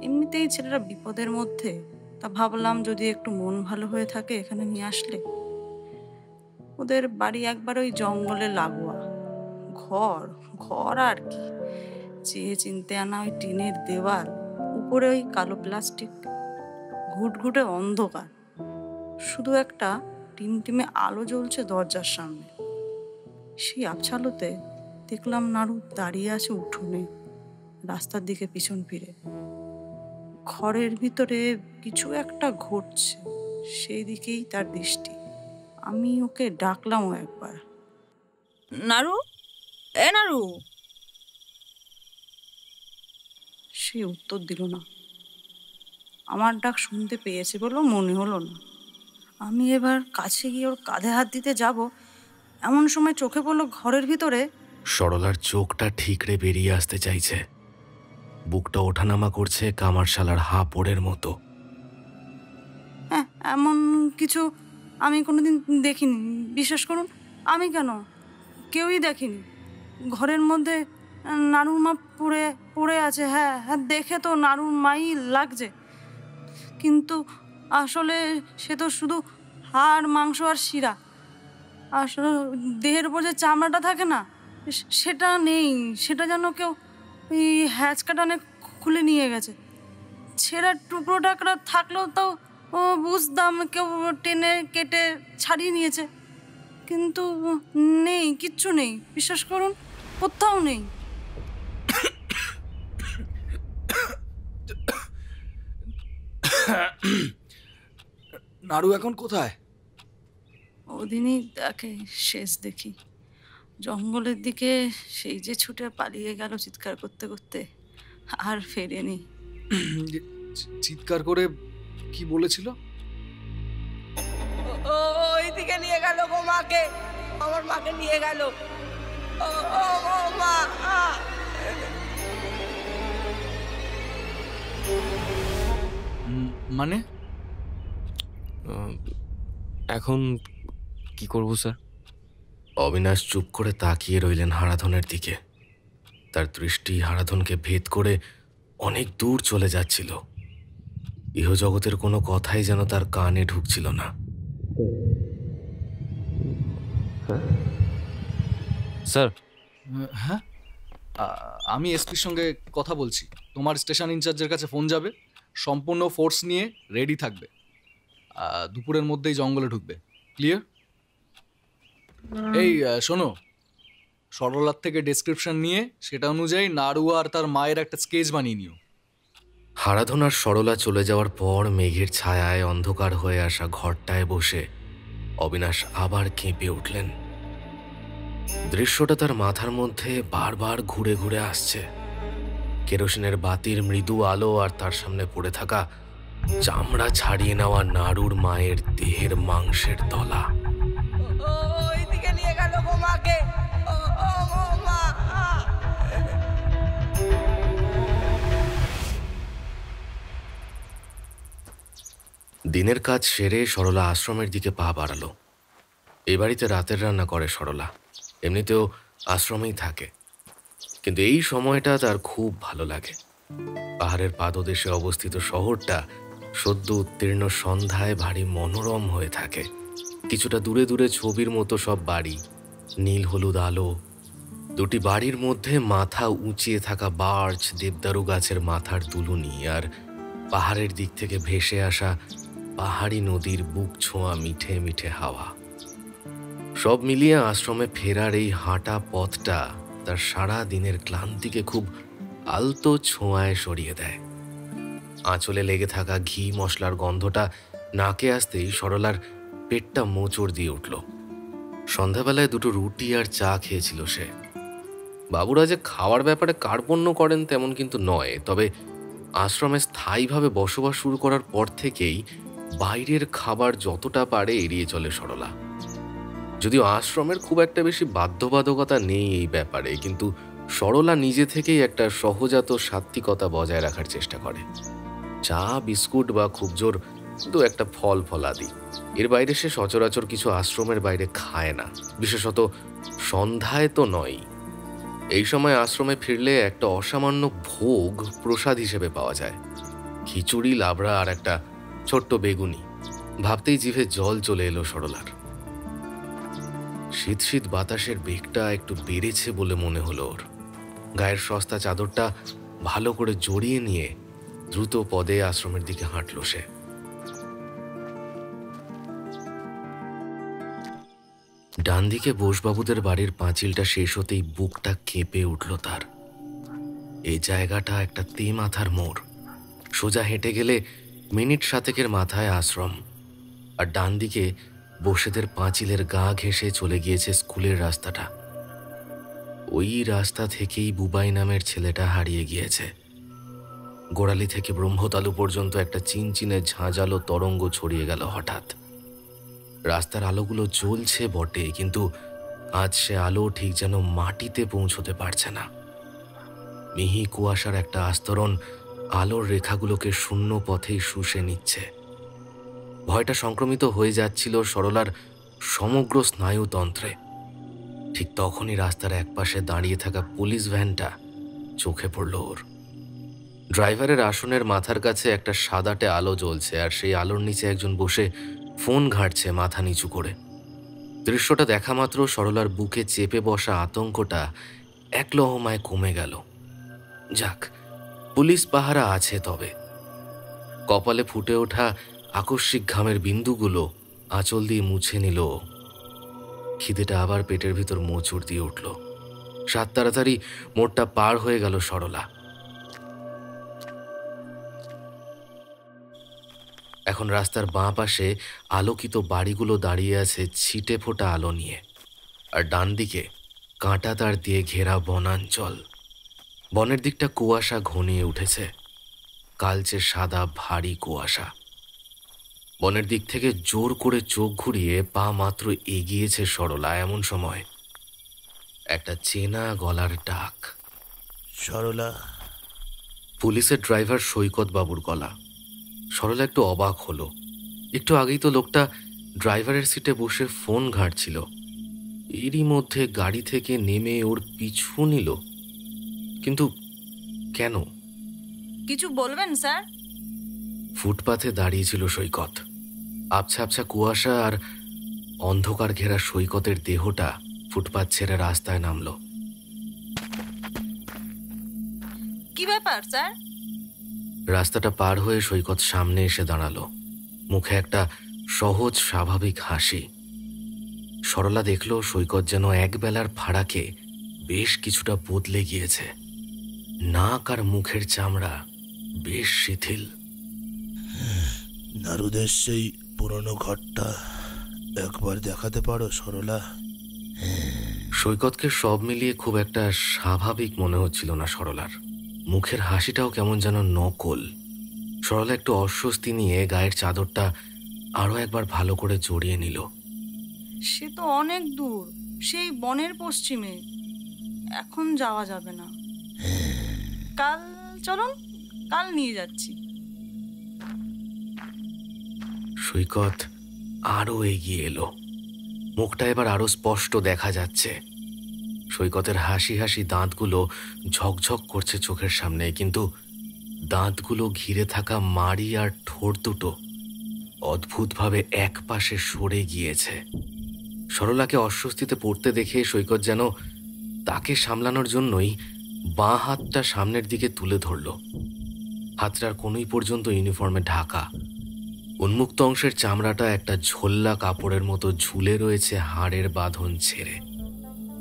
এমনিতেই ছেলেরা বিপদের মধ্যে, তা ভাবলাম যদি একটু মন ভালো হয়ে থাকে এখানে নিয়ে আসলে। ওদের বাড়ি একবার ওই জঙ্গলে লাগোয়া। ঘর ঘর আর কি, চেয়ে চিনতে আনা ওই টিনের দেওয়াল, উপরে ওই কালো প্লাস্টিক, ঘুটঘুটে অন্ধকার। শুধু একটা টিমটিমে আলো জ্বলছে দরজার সামনে। সেই আবছালোতে দেখলাম নাড়ু দাঁড়িয়ে আছে উঠোনে, রাস্তার দিকে পিছন ফিরে। ঘরের ভিতরে কিছু একটা ঘটছে, সেই দিকেই তার দৃষ্টি। আমি ওকে ডাকলামও একবার, নাড়ু, এ নাড়ু। সে উত্তর দিল না। আমার ডাক শুনতে পেয়েছে বলেও মনে হলো না। আমি এবার কাছে গিয়ে ওর কাঁধে হাত দিতে যাব, এমন সময় চোখে পড়লো ঘরের ভিতরে সরলার চোখটা ঠিকরে বেরিয়ে আসতে চাইছে, বুকটা ওঠানামা করছে কামারশালার হাঁপড়ের মতো। হ্যাঁ, এমন কিছু আমি কোনোদিন দেখিনি, বিশ্বাস করুন। আমি কেন, কেউই দেখিনি। ঘরের মধ্যে নাড়ুর মা পড়ে আছে। হ্যাঁ হ্যাঁ, দেখে তো নাড়ুর মাই লাগছে, কিন্তু আসলে সে তো শুধু হাড়, মাংস আর শিরা। আসলে দেহের উপর যে চামড়াটা থাকে না, সেটা নেই। সেটা যেন কেউ এই হ্যাচকাটানে খুলে নিয়ে গেছে। ছেঁড়া টুকরো টাকরা থাকলেও তাও বুঝতাম কেউ টেনে কেটে ছাড়িয়ে নিয়েছে, কিন্তু নেই, কিচ্ছু নেই। বিশ্বাস করুন, কোথাও নেই। নাড়ু এখন কোথায়? ওদিনই তাকে শেষ দেখি, জঙ্গলের দিকে। সেই যে ছুটে পালিয়ে গেল চিৎকার করতে করতে, আর ফেরেনি। চিৎকার করে কি বলেছিল? ওইদিকে নিয়ে গেল গো মাকে, আমার মাকে নিয়ে গেল। ও মা, মানে এখন কি করব স্যার? অবিনাশ চুপ করে তাকিয়ে রইলেন হারাধনের দিকে। তার দৃষ্টি হারাধনকে ভেদ করে অনেক দূর চলে যাচ্ছিল। ইহজগতের কোনো কথাই যেন তার কানে ঢুকছিল না। স্যার। হ্যাঁ, আমি এসপির সঙ্গে কথা বলছি। তোমার স্টেশন ইনচার্জের কাছে ফোন যাবে, সম্পূর্ণ ফোর্স নিয়ে রেডি থাকবে। দুপুরের মধ্যেই জঙ্গলে ঢুকবে। ক্লিয়ার? এই শোনো, সরলার থেকে ডেসক্রিপশন নিয়ে সেটা অনুযায়ী নাড়ু আর তার মায়ের একটা স্কেচ বানিয়ে নিও। হারাধন আর সরলা চলে যাওয়ার পর মেঘের ছায়ায় অন্ধকার হয়ে আসা ঘরটায় বসে অবিনাশ আবার কেঁপে উঠলেন। দৃশ্যটা তার মাথার মধ্যে বারবার ঘুরে ঘুরে আসছে। কেরোসিনের বাতির মৃদু আলো আর তার সামনে পড়ে থাকা চামড়া ছাড়িয়ে নেওয়া নাড়ুর মায়ের দেহের মাংসের তলা। ওইদিকে নিয়ে গেল গো মাকে। ও মা। দিনের কাজ সেরে সরলা আশ্রমের দিকে পা বাড়ালো। এই বাড়িতে রাতের রান্না করে সরলা, এমনিতেও আশ্রমেই থাকে। কিন্তু এই সময়টা তার খুব ভালো লাগে। পাহাড়ের পাদদেশে অবস্থিত শহরটা সদ্য উত্তীর্ণ সন্ধ্যায় ভারী মনোরম হয়ে থাকে। কিছুটা দূরে দূরে ছবির মতো সব বাড়ি, নীল হলুদ আলো। দুটি বাড়ির মধ্যে মাথা উঁচিয়ে থাকা বার্চ, দেবদারু গাছের মাথার দুলুনি, আর পাহাড়ের দিক থেকে ভেসে আসা পাহাড়ি নদীর বুক ছোঁয়া মিঠে মিঠে হাওয়া। সব মিলিয়ে আশ্রমে ফেরার এই হাঁটা পথটা তার সারা দিনের ক্লান্তিকে খুব আলতো ছোঁয়ায় সরিয়ে দেয়। আঁচলে লেগে থাকা ঘি মশলার গন্ধটা নাকে আসতেই সরলার পেটটা মোচড় দিয়ে উঠল। সন্ধ্যাবেলায় দুটো রুটি আর চা খেয়েছিল সে। বাবুরা যে খাওয়ার ব্যাপারে কার্পণ্য করেন তেমন কিন্তু নয়, তবে আশ্রমে স্থায়ীভাবে বসবাস শুরু করার পর থেকেই বাইরের খাবার যতটা পারে এড়িয়ে চলে সরলা। যদিও আশ্রমের খুব একটা বেশি বাধ্যবাধকতা নেই এই ব্যাপারে, কিন্তু সরলা নিজে থেকেই একটা সহজাত সাত্ত্বিকতা বজায় রাখার চেষ্টা করে। চা, বিস্কুট বা খুব জোর দু একটা ফল ফলাদি, এর বাইরে সে সচরাচর কিছু আশ্রমের বাইরে খায় না, বিশেষত সন্ধ্যায় তো নয়। এই সময় আশ্রমে ফিরলে একটা অসামান্য ভোগ প্রসাদ হিসেবে পাওয়া যায়, খিচুড়ি, লাবড়া আর একটা ছোট্ট বেগুনি। ভাবতেই জিভে জল চলে এলো সরলার। শীত শীত বাতাসের বেগটা একটু বেড়েছে বলে মনে হলো ওর। গায়ের সস্তা চাদরটা ভালো করে জড়িয়ে নিয়ে দ্রুত পদে আশ্রমের দিকে হাঁটল সে। ডান দিকে বোসবাবুদের বাড়ির পাঁচিলটা শেষ হতেই বুকটা কেঁপে উঠল তার। এই জায়গাটা একটা তেমাথার মোড়। সোজা হেঁটে গেলে মিনিট 7 মাথায় আশ্রম, আর ডান দিকে বসেদের পাঁচিলের গা ঘেঁষে চলে গিয়েছে স্কুলের রাস্তাটা। ওই রাস্তা থেকেই বুবাই নামের ছেলেটা হারিয়ে গিয়েছে। গোড়ালি থেকে ব্রহ্মতালু পর্যন্ত একটা চিনচিনে ঝাঁঝালো তরঙ্গ ছড়িয়ে গেল হঠাৎ। রাস্তার আলোগুলো জ্বলছে বটে, কিন্তু আজ সে আলো ঠিক যেন মাটিতে পৌঁছতে পারছে না। মিহি কুয়াশার একটা আস্তরণ আলোর রেখাগুলোকে শূন্য পথেই শুষে নিচ্ছে। ভয়টা সংক্রমিত হয়ে যাচ্ছিল সরলার সমগ্র স্নায়ুতন্ত্রে। ঠিক তখনই রাস্তার একপাশে দাঁড়িয়ে থাকা পুলিশ ভ্যানটা চোখে পড়ল ওর। ড্রাইভারের আসনের মাথার কাছে একটা সাদাটে আলো জ্বলছে, আর সেই আলোর নিচে একজন বসে ফোন ঘাঁটছে মাথা নিচু করে। দৃশ্যটা দেখা মাত্র সরলার বুকে চেপে বসা আতঙ্কটা এক লহমায় কমে গেল। যাক, পুলিশ পাহারা আছে। তবে কপালে ফুটে ওঠা আকস্মিক ঘামের বিন্দুগুলো আঁচল দিয়ে মুছে নিল। খিদেটা আবার পেটের ভিতর মোচড় দিয়ে উঠল। সাত তাড়াতাড়ি মোড়টা পার হয়ে গেল সরলা। এখন রাস্তার বাঁ পাশে আলোকিত বাড়িগুলো দাঁড়িয়ে আছে ছিটে ফোটা আলো নিয়ে, আর ডান দিকে কাঁটা তার দিয়ে ঘেরা বনাঞ্চল। বনের দিকটা কুয়াশা ঘনিয়ে উঠেছে, কালচে সাদা ভারী কুয়াশা। বনের দিক থেকে জোর করে চোখ ঘুরিয়ে পা মাত্র এগিয়েছে সরলা, এমন সময় একটা চেনা গলার ডাক। সরলা। পুলিশের ড্রাইভার সৈকত বাবুর গলা। সরলা একটু অবাক হলো। একটু আগেই তো লোকটা ড্রাইভারের সিটে বসে ফোন ঘাঁটছিল, এরই মধ্যে গাড়ি থেকে নেমে ওর পিছু নিল। কিন্তু কেন? কিছু বলবেন স্যার? ফুটপাথে দাঁড়িয়েছিল সৈকত। আবছা আবছা কুয়াশা আর অন্ধকার ঘেরা সৈকতের দেহটা ফুটপাথ ছেড়ে রাস্তায় নামল। কি ব্যাপার স্যার? রাস্তাটা পার হয়ে সৈকত সামনে এসে দাঁড়ালো, মুখে একটা সহজ স্বাভাবিক হাসি। সরলা দেখল সৈকত যেন একবেলার ফাড়াকে বেশ কিছুটা বদলে গিয়েছে। নাক আর মুখের চামড়া বেশ শিথিল। নারুদের সেই পুরনো ঘরটা একবার দেখাতে পারো সরলা? সৈকতকে সব মিলিয়ে খুব একটা স্বাভাবিক মনে হচ্ছিল না সরলার। মুখের হাসিটাও কেমন যেন নকল। সরলা একটু অস্বস্তি নিয়ে গায়ের চাদরটা আরো একবার ভালো করে জড়িয়ে নিল। সে তো অনেক দূর, সেই বনের পশ্চিমে, এখন যাওয়া যাবে না। কাল চলুন, কাল নিয়ে যাচ্ছি। সৈকত আরো এগিয়ে এলো। মুখটা এবার আরো স্পষ্ট দেখা যাচ্ছে। সৈকতের হাসি হাসি দাঁতগুলো ঝকঝক করছে চোখের সামনে, কিন্তু দাঁতগুলো ঘিরে থাকা মাড়ি আর ঠোঁট দুটো অদ্ভুতভাবে এক পাশে সরে গিয়েছে। সরলাকে অস্বস্তিতে পড়তে দেখে সৈকত যেন তাকে সামলানোর জন্যই বাঁ হাতটা সামনের দিকে তুলে ধরল। হাতটার কোনোই পর্যন্ত ইউনিফর্মে ঢাকা। উন্মুক্ত অংশের চামড়াটা একটা ঝোল্লা কাপড়ের মতো ঝুলে রয়েছে হাড়ের বাঁধন ছেড়ে।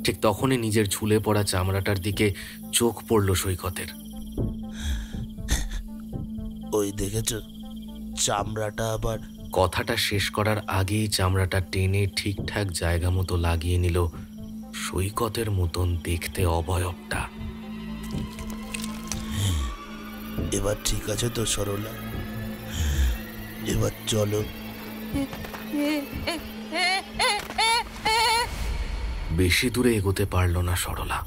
ঠিক তখনই নিজের ঝুলে পড়া চামড়াটার দিকে চোখ পড়ল সৈকতের। ওই দেখেছ, চামড়াটা আবার। কথাটা শেষ করার আগেই চামড়াটা টেনে ঠিকঠাক জায়গা মতো লাগিয়ে নিল সৈকতের মতন দেখতে অবয়বটা। এবার ঠিক আছে তো সরলা? এবার চলো। বেশি দূরে এগোতে পারল না সরলা।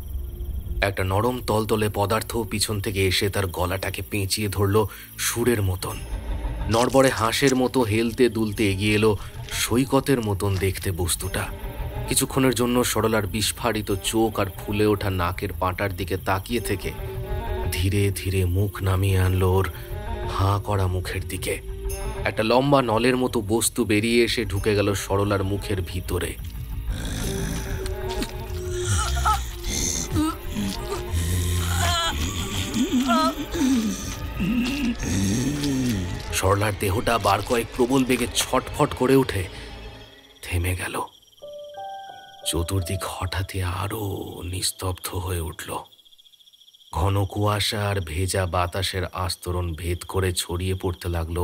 একটা নরম তলতলে পদার্থ পিছন থেকে এসে তার গলাটাকে পেঁচিয়ে ধরল সুরের মতন। নড়বড়ে হাঁসের মতো হেলতে দুলতে এগিয়ে এলো সৈকতের মতন দেখতে বস্তুটা। কিছুক্ষণের জন্য সরলার বিস্ফারিত চোখ আর ফুলে ওঠা নাকের পাঁটার দিকে তাকিয়ে থেকে ধীরে ধীরে মুখ নামিয়ে আনলো ওর হাঁ করা মুখের দিকে। একটা লম্বা নলের মতো বস্তু বেরিয়ে এসে ঢুকে গেল সরলার মুখের ভিতরে। সরলার দেহটা বার কয়েক প্রবল বেগে ছটফট করে উঠে থেমে গেল। চতুর্দিক হঠাৎই আরো নিস্তব্ধ হয়ে উঠল। ঘন কুয়াশা আর ভেজা বাতাসের আস্তরণ ভেদ করে ছড়িয়ে পড়তে লাগলো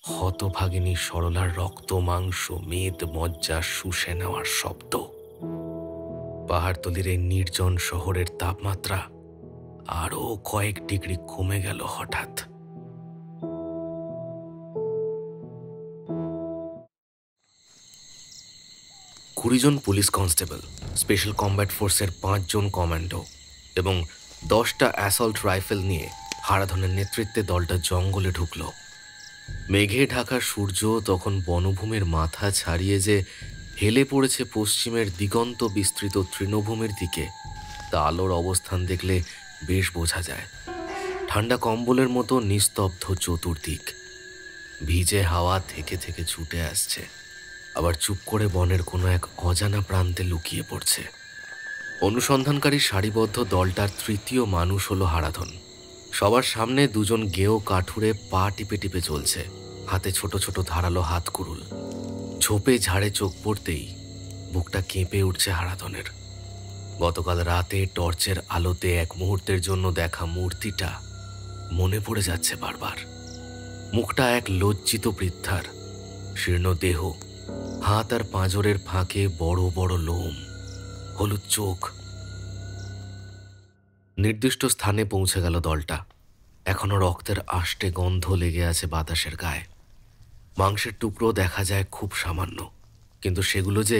হতভাগিনী সরলার রক্ত মাংস মেদ মজ্জা শুষে নেওয়ার শব্দ। পাহাড়তলির এই নির্জন শহরের তাপমাত্রা আরো কয়েক ডিগ্রি কমে গেল হঠাৎ। 20 জন পুলিশ কনস্টেবল, স্পেশাল কমব্যাট ফোর্সের 5 জন কমান্ডো এবং 10টা অ্যাসল্ট রাইফেল নিয়ে হারাধনের নেতৃত্বে দলটা জঙ্গলে ঢুকল। মেঘে ঢাকা সূর্য তখন বনভূমির মাথা ছাড়িয়ে যে হেলে পড়েছে পশ্চিমের দিগন্ত বিস্তৃত তৃণভূমির দিকে, তা আলোর অবস্থান দেখলে বেশ বোঝা যায়। ঠান্ডা কম্বলের মতো নিস্তব্ধ চতুর্দিক। ভিজে হাওয়া থেকে থেকে ছুটে আসছে, আবার চুপ করে বনের কোনো এক অজানা প্রান্তে লুকিয়ে পড়ছে। অনুসন্ধানকারী সারিবদ্ধ দলটার তৃতীয় মানুষ হলো হারাধন। সবার সামনে 2 জন গেঁয়ো কাঠুরে পা টিপে টিপে চলছে, হাতে ছোট ছোট ধারালো হাত কুড়ুল। ঝোপে ঝাড়ে চোখ পড়তেই বুকটা কেঁপে উঠছে হারাধনের। গতকাল রাতে টর্চের আলোতে এক মুহূর্তের জন্য দেখা মূর্তিটা মনে পড়ে যাচ্ছে বারবার। মুখটা এক লজ্জিত বৃদ্ধার, শীর্ণ দেহ, হাত আর পাঁজরের ফাঁকে বড় বড় লোম, হলুদ চোখ। নির্দিষ্ট স্থানে পৌঁছে গেল দলটা। এখনো রক্তের আষ্টে গন্ধ লেগে আছে বাতাসের গায়ে। মাংসের টুকরো দেখা যায় খুব সামান্য, কিন্তু সেগুলো যে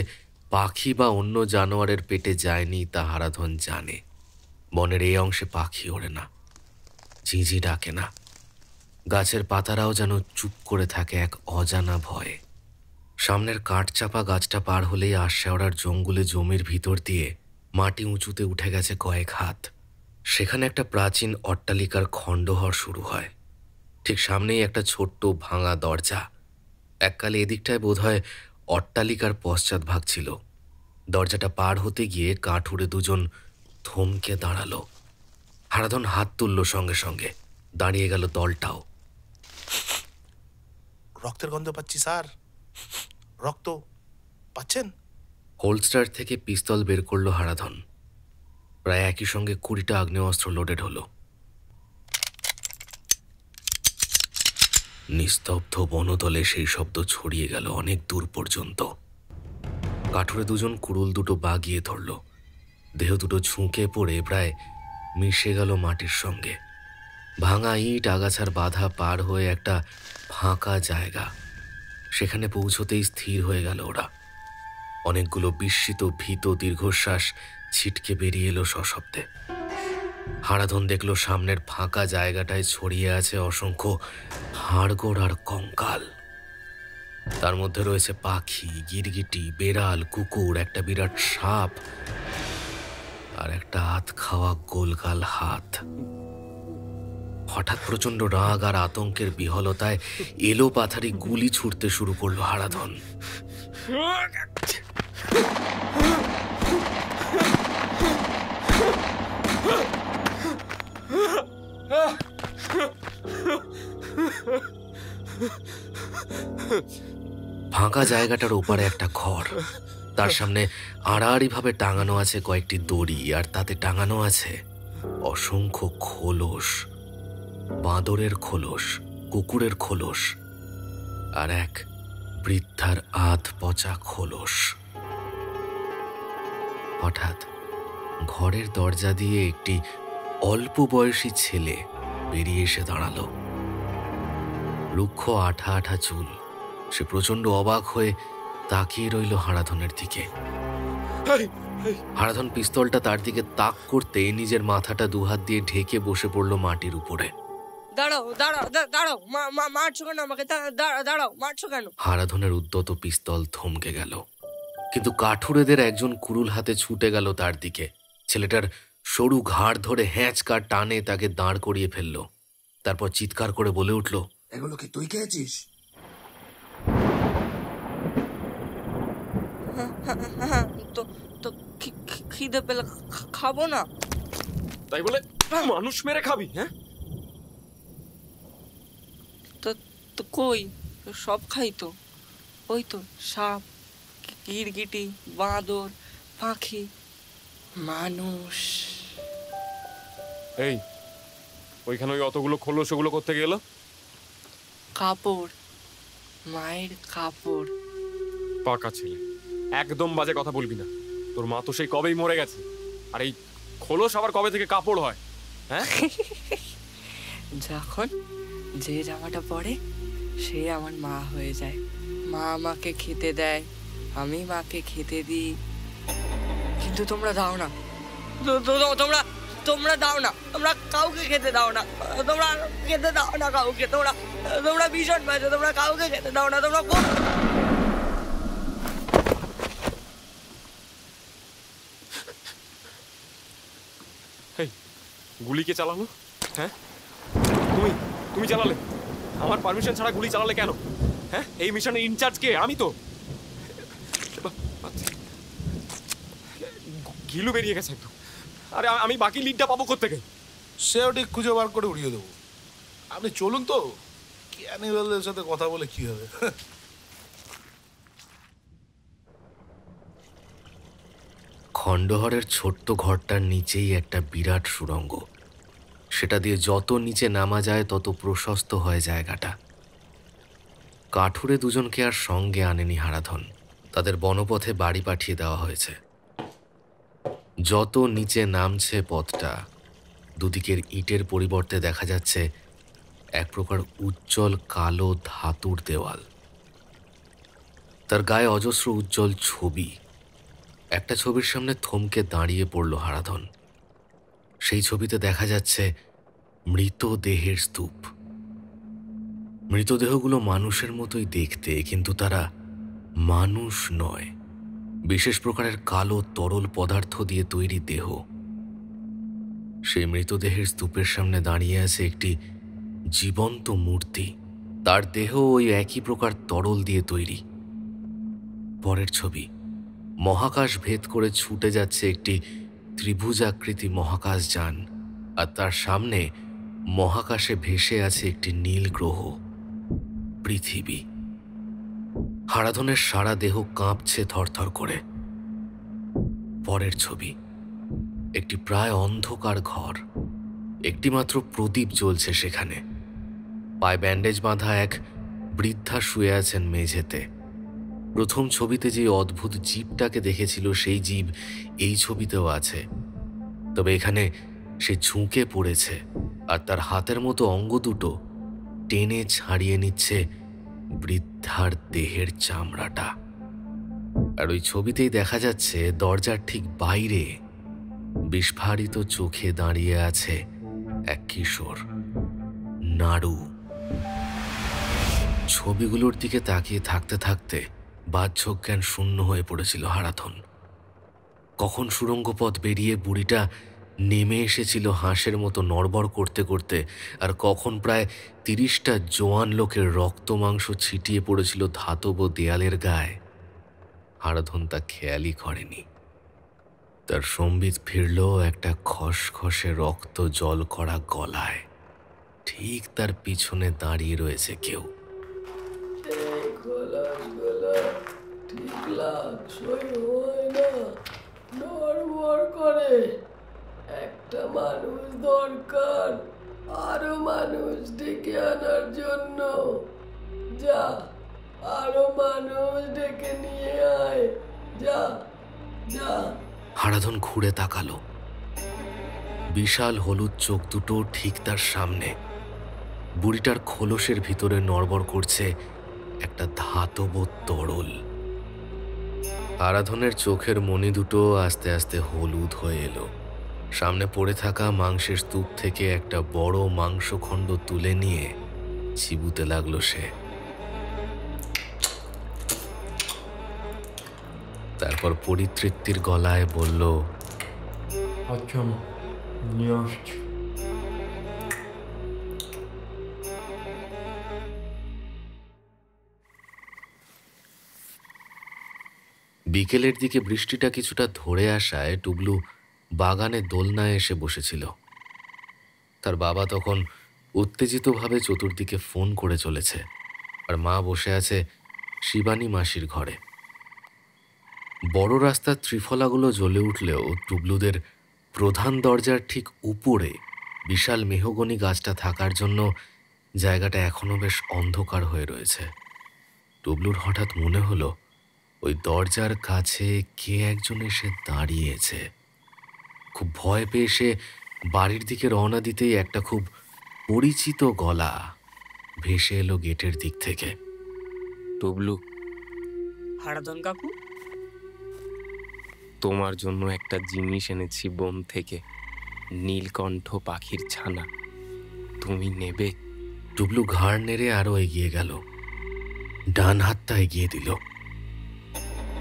পাখি বা অন্য জানোয়ারের পেটে যায়নি তা হারাধন জানে। বনের এই অংশে পাখি ওড়ে না, ঝিঁঝি ডাকে না, গাছের পাতারাও যেন চুপ করে থাকে এক অজানা ভয়ে। সামনের কাঠচাপা গাছটা পার হলেই আশশেওড়ার জঙ্গলে জমির ভিতর দিয়ে মাটি উঁচুতে উঠে গেছে কয়েক হাত। সেখানে একটা প্রাচীন অট্টালিকার খণ্ডহর শুরু হয়। ঠিক সামনেই একটা ছোট্ট ভাঙা দরজা। এককালে এদিকটায় বোধহয় অট্টালিকার পশ্চাৎভাগ ছিল। দরজাটা পার হতে গিয়ে কাঠুরে 2 জন থমকে দাঁড়ালো। হারাধন হাত তুলল সঙ্গে সঙ্গে। দাঁড়িয়ে গেল দলটাও। রক্তের গন্ধ পাচ্ছি স্যার। রক্ত পাচ্ছেন? হোলস্টার থেকে পিস্তল বের করলো হারাধন। প্রায় একই সঙ্গে 20টা আগ্নেয়াস্ত্র লোডেড হলো। নিস্তব্ধ বনতলে সেই শব্দ ছড়িয়ে গেল অনেক দূর পর্যন্ত। কাঠুরে 2 জন কুড়ুল দুটো বাগিয়ে ধরল। দেহ দুটো ঝুঁকে পড়ে প্রায় মিশে গেল মাটির সঙ্গে। ভাঙা ইট আগাছার বাধা পার হয়ে একটা ফাঁকা জায়গা। সেখানে পৌঁছতেই স্থির হয়ে গেল ওরা। অনেকগুলো বিস্মিত ভীত দীর্ঘশ্বাস ছিটকে বেরিয়ে এলো সশব্দে। হারাধন দেখল সামনের ফাঁকা জায়গাটায় ছড়িয়ে আছে অসংখ্য হাড়গোড় আর কঙ্কাল। তার মধ্যে রয়েছে পাখি, গিরগিটি, বেড়াল, কুকুর, একটা বিরাট সাপ আর একটা হাত খাওয়া গোলগাল হাত। হঠাৎ প্রচন্ড রাগ আর আতঙ্কের বিহলতায় এলো পাথারি গুলি ছুটতে শুরু করলো হারাধন। ফাঁকা জায়গাটার ওপারে একটা ঘর। তার সামনে আড়াআড়ি ভাবে টাঙানো আছে কয়েকটি দড়ি, আর তাতে টাঙানো আছে অসংখ্য খোলস। বাঁদরের খোলস, কুকুরের খোলস আর এক বৃদ্ধার আধ পচা খোলস। হঠাৎ ঘরের দরজা দিয়ে একটি অল্প বয়সী ছেলে বেরিয়ে এসে দাঁড়ালো। রুক্ষ আঠা আঠা চুল। সে প্রচন্ড অবাক হয়ে তাকিয়ে রইল হারাধনের দিকে। হারাধন পিস্তলটা তার দিকে তাক করতে নিজের মাথাটা দুহাত দিয়ে ঢেকে বসে পড়ল মাটির উপরে। দাঁড়াও দাঁড়াও দাঁড়াও, মারছো কেন আমাকে? দাঁড়াও, মারছো কেন? হারাধনের উদ্যত পিস্তল থমকে গেল, কিন্তু কাঠুরেদের একজন কুরুল হাতে ছুটে গেল তার দিকে। ছেলেটার সরু ঘাড় ধরে হ্যাঁচকা টানে তাকে দাঁড় করিয়ে ফেলল। তারপর চিৎকার করে বলে উঠল, এগুলো কি তুই খেয়েছিস? তো খিদে পেলে খাবো না। তাই বলে মানুষ মেরে খাবি? হ্যাঁ, তো কই সব খাই তো। ওই তো সাপ, গিরগিটি, বাঁদর, পাখি, মানুষ। এই ওইখানে ওই অতগুলো খোলস, ওগুলো করতে গেল? কাপড়, মায়ের কাপড়। পাকা ছেলে, একদম বাজে কথা বলবি না। তোর মা তো সেই কবেই মরে গেছে, আর এই খোলস আবার কবে থেকে কাপড় হয়? হ্যাঁ, যখন যে জামাটা পরে সে আমার মা হয়ে যায়। মা আমাকে খেতে দেয়, আমি মাকে খেতে দিই, কিন্তু তোমরা দাও না। তোমরা দাও না, তোমরা কাউকে খেতে দাও না। তোমরা খেতে দাও না কাউকে। তোমরা ভীষণ বাজে, তোমরা কাউকে খেতে দাও না। তোমরা গুলি কে চালালো? হ্যাঁ, তুমি চালালে? আমার পারমিশন ছাড়া গুলি চালালে কেন? হ্যাঁ, এই মিশনের ইনচার্জ কে? আমি তো। গিলু বেরিয়ে গেছে একদম। আরে আমি বাকি লিডটা পাবো কোত্থেকে? সেও ঠিক খুঁজে বার করে উড়িয়ে দেবো। আপনি চলুন তো, ক্যানিবালদের সাথে কথা বলে কি হবে? খণ্ডহরের ছোট্ট ঘরটার নিচেই একটা বিরাট সুড়ঙ্গ। সেটা দিয়ে যত নিচে নামা যায় তত প্রশস্ত হয় জায়গাটা। কাঠুরে দুজনকে আর সঙ্গে আনেনি হারাধন। তাদের বনপথে বাড়ি পাঠিয়ে দেওয়া হয়েছে। যত নিচে নামছে পথটা, দুদিকের ইটের পরিবর্তে দেখা যাচ্ছে এক প্রকার উজ্জ্বল কালো ধাতুর দেওয়াল। তার গায়ে অজস্র উজ্জ্বল ছবি। একটা ছবির সামনে থমকে দাঁড়িয়ে পড়ল হারাধন। সেই ছবিতে দেখা যাচ্ছে মৃতদেহের স্তূপ। মৃতদেহগুলো মানুষের মতোই দেখতে, কিন্তু তারা মানুষ নয়। বিশেষ প্রকারের কালো তরল পদার্থ দিয়ে তৈরি দেহ। সেই মৃতদেহের স্তূপের সামনে দাঁড়িয়ে আছে একটি জীবন্ত মূর্তি। তার দেহ ওই একই প্রকার তরল দিয়ে তৈরি। পরের ছবি, মহাকাশ ভেদ করে ছুটে যাচ্ছে একটি ত্রিভুজাকৃতি মহাকাশযান, আর তার সামনে মহাকাশে ভেসে আছে একটি নীল গ্রহ, পৃথিবী। হারাধনের সারা দেহ কাঁপছে থরথর করে। পরের ছবি, একটি প্রায় অন্ধকার ঘর। একটিমাত্র প্রদীপ জ্বলছে সেখানে। পায়ে ব্যান্ডেজ বাঁধা এক বৃদ্ধা শুয়ে আছেন মেঝেতে। প্রথম ছবিতে যে অদ্ভুত জীবটাকে দেখেছিল সেই জীব এই ছবিতেও আছে, তবে এখানে সে ঝুঁকে পড়েছে আর তার হাতের মতো অঙ্গ দুটো টেনে ছাড়িয়ে নিচ্ছে বৃদ্ধার দেহের চামড়াটা। আর ওই ছবিতেই দেখা যাচ্ছে দরজার ঠিক বাইরে বিস্ফারিত চোখে দাঁড়িয়ে আছে এক কিশোর, নাড়ু। ছবিগুলোর দিকে তাকিয়ে থাকতে থাকতে বাহ্যজ্ঞান জ্ঞান শূন্য হয়ে পড়েছিল হারাধন। কখন সুড়ঙ্গ পথ বেরিয়ে বুড়িটা নেমে এসেছিল হাঁসের মতো নড়বড় করতে করতে, আর কখন প্রায় 30টা জোয়ান লোকের রক্ত মাংস ছিটিয়ে পড়েছিল ধাতব দেয়ালের গায়ে, হারাধন তা খেয়ালই করেনি। তার সম্বিত ফিরল একটা খসখসে রক্ত জল করা গলায়। ঠিক তার পিছনে দাঁড়িয়ে রয়েছে কেউ। ঠিক লাগছই হয় না, নড়বড় করে। একটা মানুষ দরকার, আরো মানুষ ডেকে আনার জন্য। যা, আরো মানুষ ডেকে নিয়ে আয়, যা যা। হারাধন ঘুরে তাকালো। বিশাল হলুদ চোখ দুটো ঠিক তার সামনে। বুড়িটার খোলসের ভিতরে নড়বড় করছে একটা ধাতব তরল। আরাধনের চোখের মণি দুটো আস্তে আস্তে হলুদ হয়ে এলো। সামনে পড়ে থাকা মাংসের স্তূপ থেকে একটা বড় মাংসখণ্ড তুলে নিয়ে চিবুতে লাগলো সে। তারপর পরিতৃপ্তির গলায় বলল, আচ্ছা নিয়ে আসছি। বিকেলের দিকে বৃষ্টিটা কিছুটা ধরে আসায় টুবলু বাগানে দোলনায় এসে বসেছিল। তার বাবা তখন উত্তেজিতভাবে চতুর্দিকে ফোন করে চলেছে, আর মা বসে আছে শিবানী মাসির ঘরে। বড় রাস্তার ত্রিফলাগুলো জ্বলে উঠলেও টুবলুদের প্রধান দরজার ঠিক উপরে বিশাল মেহগনি গাছটা থাকার জন্য জায়গাটা এখনো বেশ অন্ধকার হয়ে রয়েছে। টুবলুর হঠাৎ মনে হলো ওই দরজার কাছে কে একজন এসে দাঁড়িয়েছে। খুব ভয় পেয়ে সে বাড়ির দিকে রওনা দিতেই একটা খুব পরিচিত গলা ভেসে এলো গেটের দিক থেকে। টুবলু, হারাধন কাকু, তোমার জন্য একটা জিনিস এনেছি বন থেকে, নীলকণ্ঠ পাখির ছানা। তুমি নেবে? টুবলু ঘাড় নেড়ে আরো এগিয়ে গেল, ডান হাতটা এগিয়ে দিল।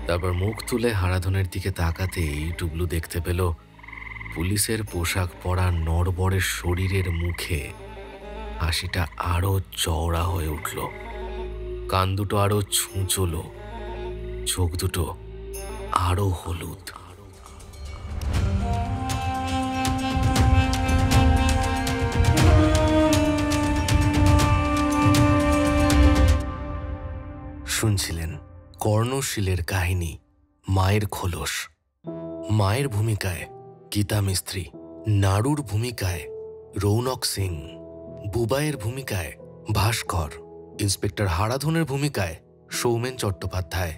তারপর মুখ তুলে হারাধনের দিকে তাকাতেই টুবলু দেখতে পেল পুলিশের পোশাক পরা নড়বড়ের শরীরের মুখে হাসিটা আরো চওড়া হয়ে উঠল। কান দুটো আরো ছুঁচলো, চোখ দুটো আরো হলুদ। শুনছিলেন কর্ণশীলের কাহিনী মায়ের খোলস। মায়ের ভূমিকায় গীতা মিস্ত্রি, নাড়ুর ভূমিকায় রৌনক সিং, বুবাইয়ের ভূমিকায় ভাস্কর, ইন্সপেক্টর হারাধনের ভূমিকায় সৌমেন চট্টোপাধ্যায়,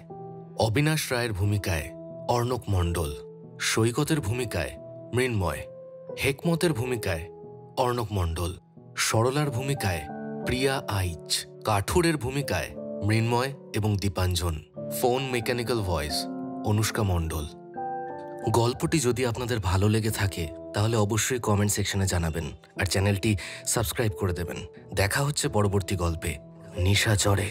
অবিনাশ রায়ের ভূমিকায় অর্ণব মণ্ডল, সৈকতের ভূমিকায় মৃন্ময়, হেকমতের ভূমিকায় অর্ণব মণ্ডল, সরলার ভূমিকায় প্রিয়া আইচ, কাঠুরের ভূমিকায় মৃন্ময় এবং Dipanjan, phone mechanical voice Anushka Mondal. গল্পটি যদি আপনাদের ভালো লেগে থাকে তাহলে অবশ্যই কমেন্ট সেকশনে জানাবেন, আর চ্যানেলটি সাবস্ক্রাইব করে দেবেন। দেখা হচ্ছে পরবর্তী গল্পে নিশাচরে।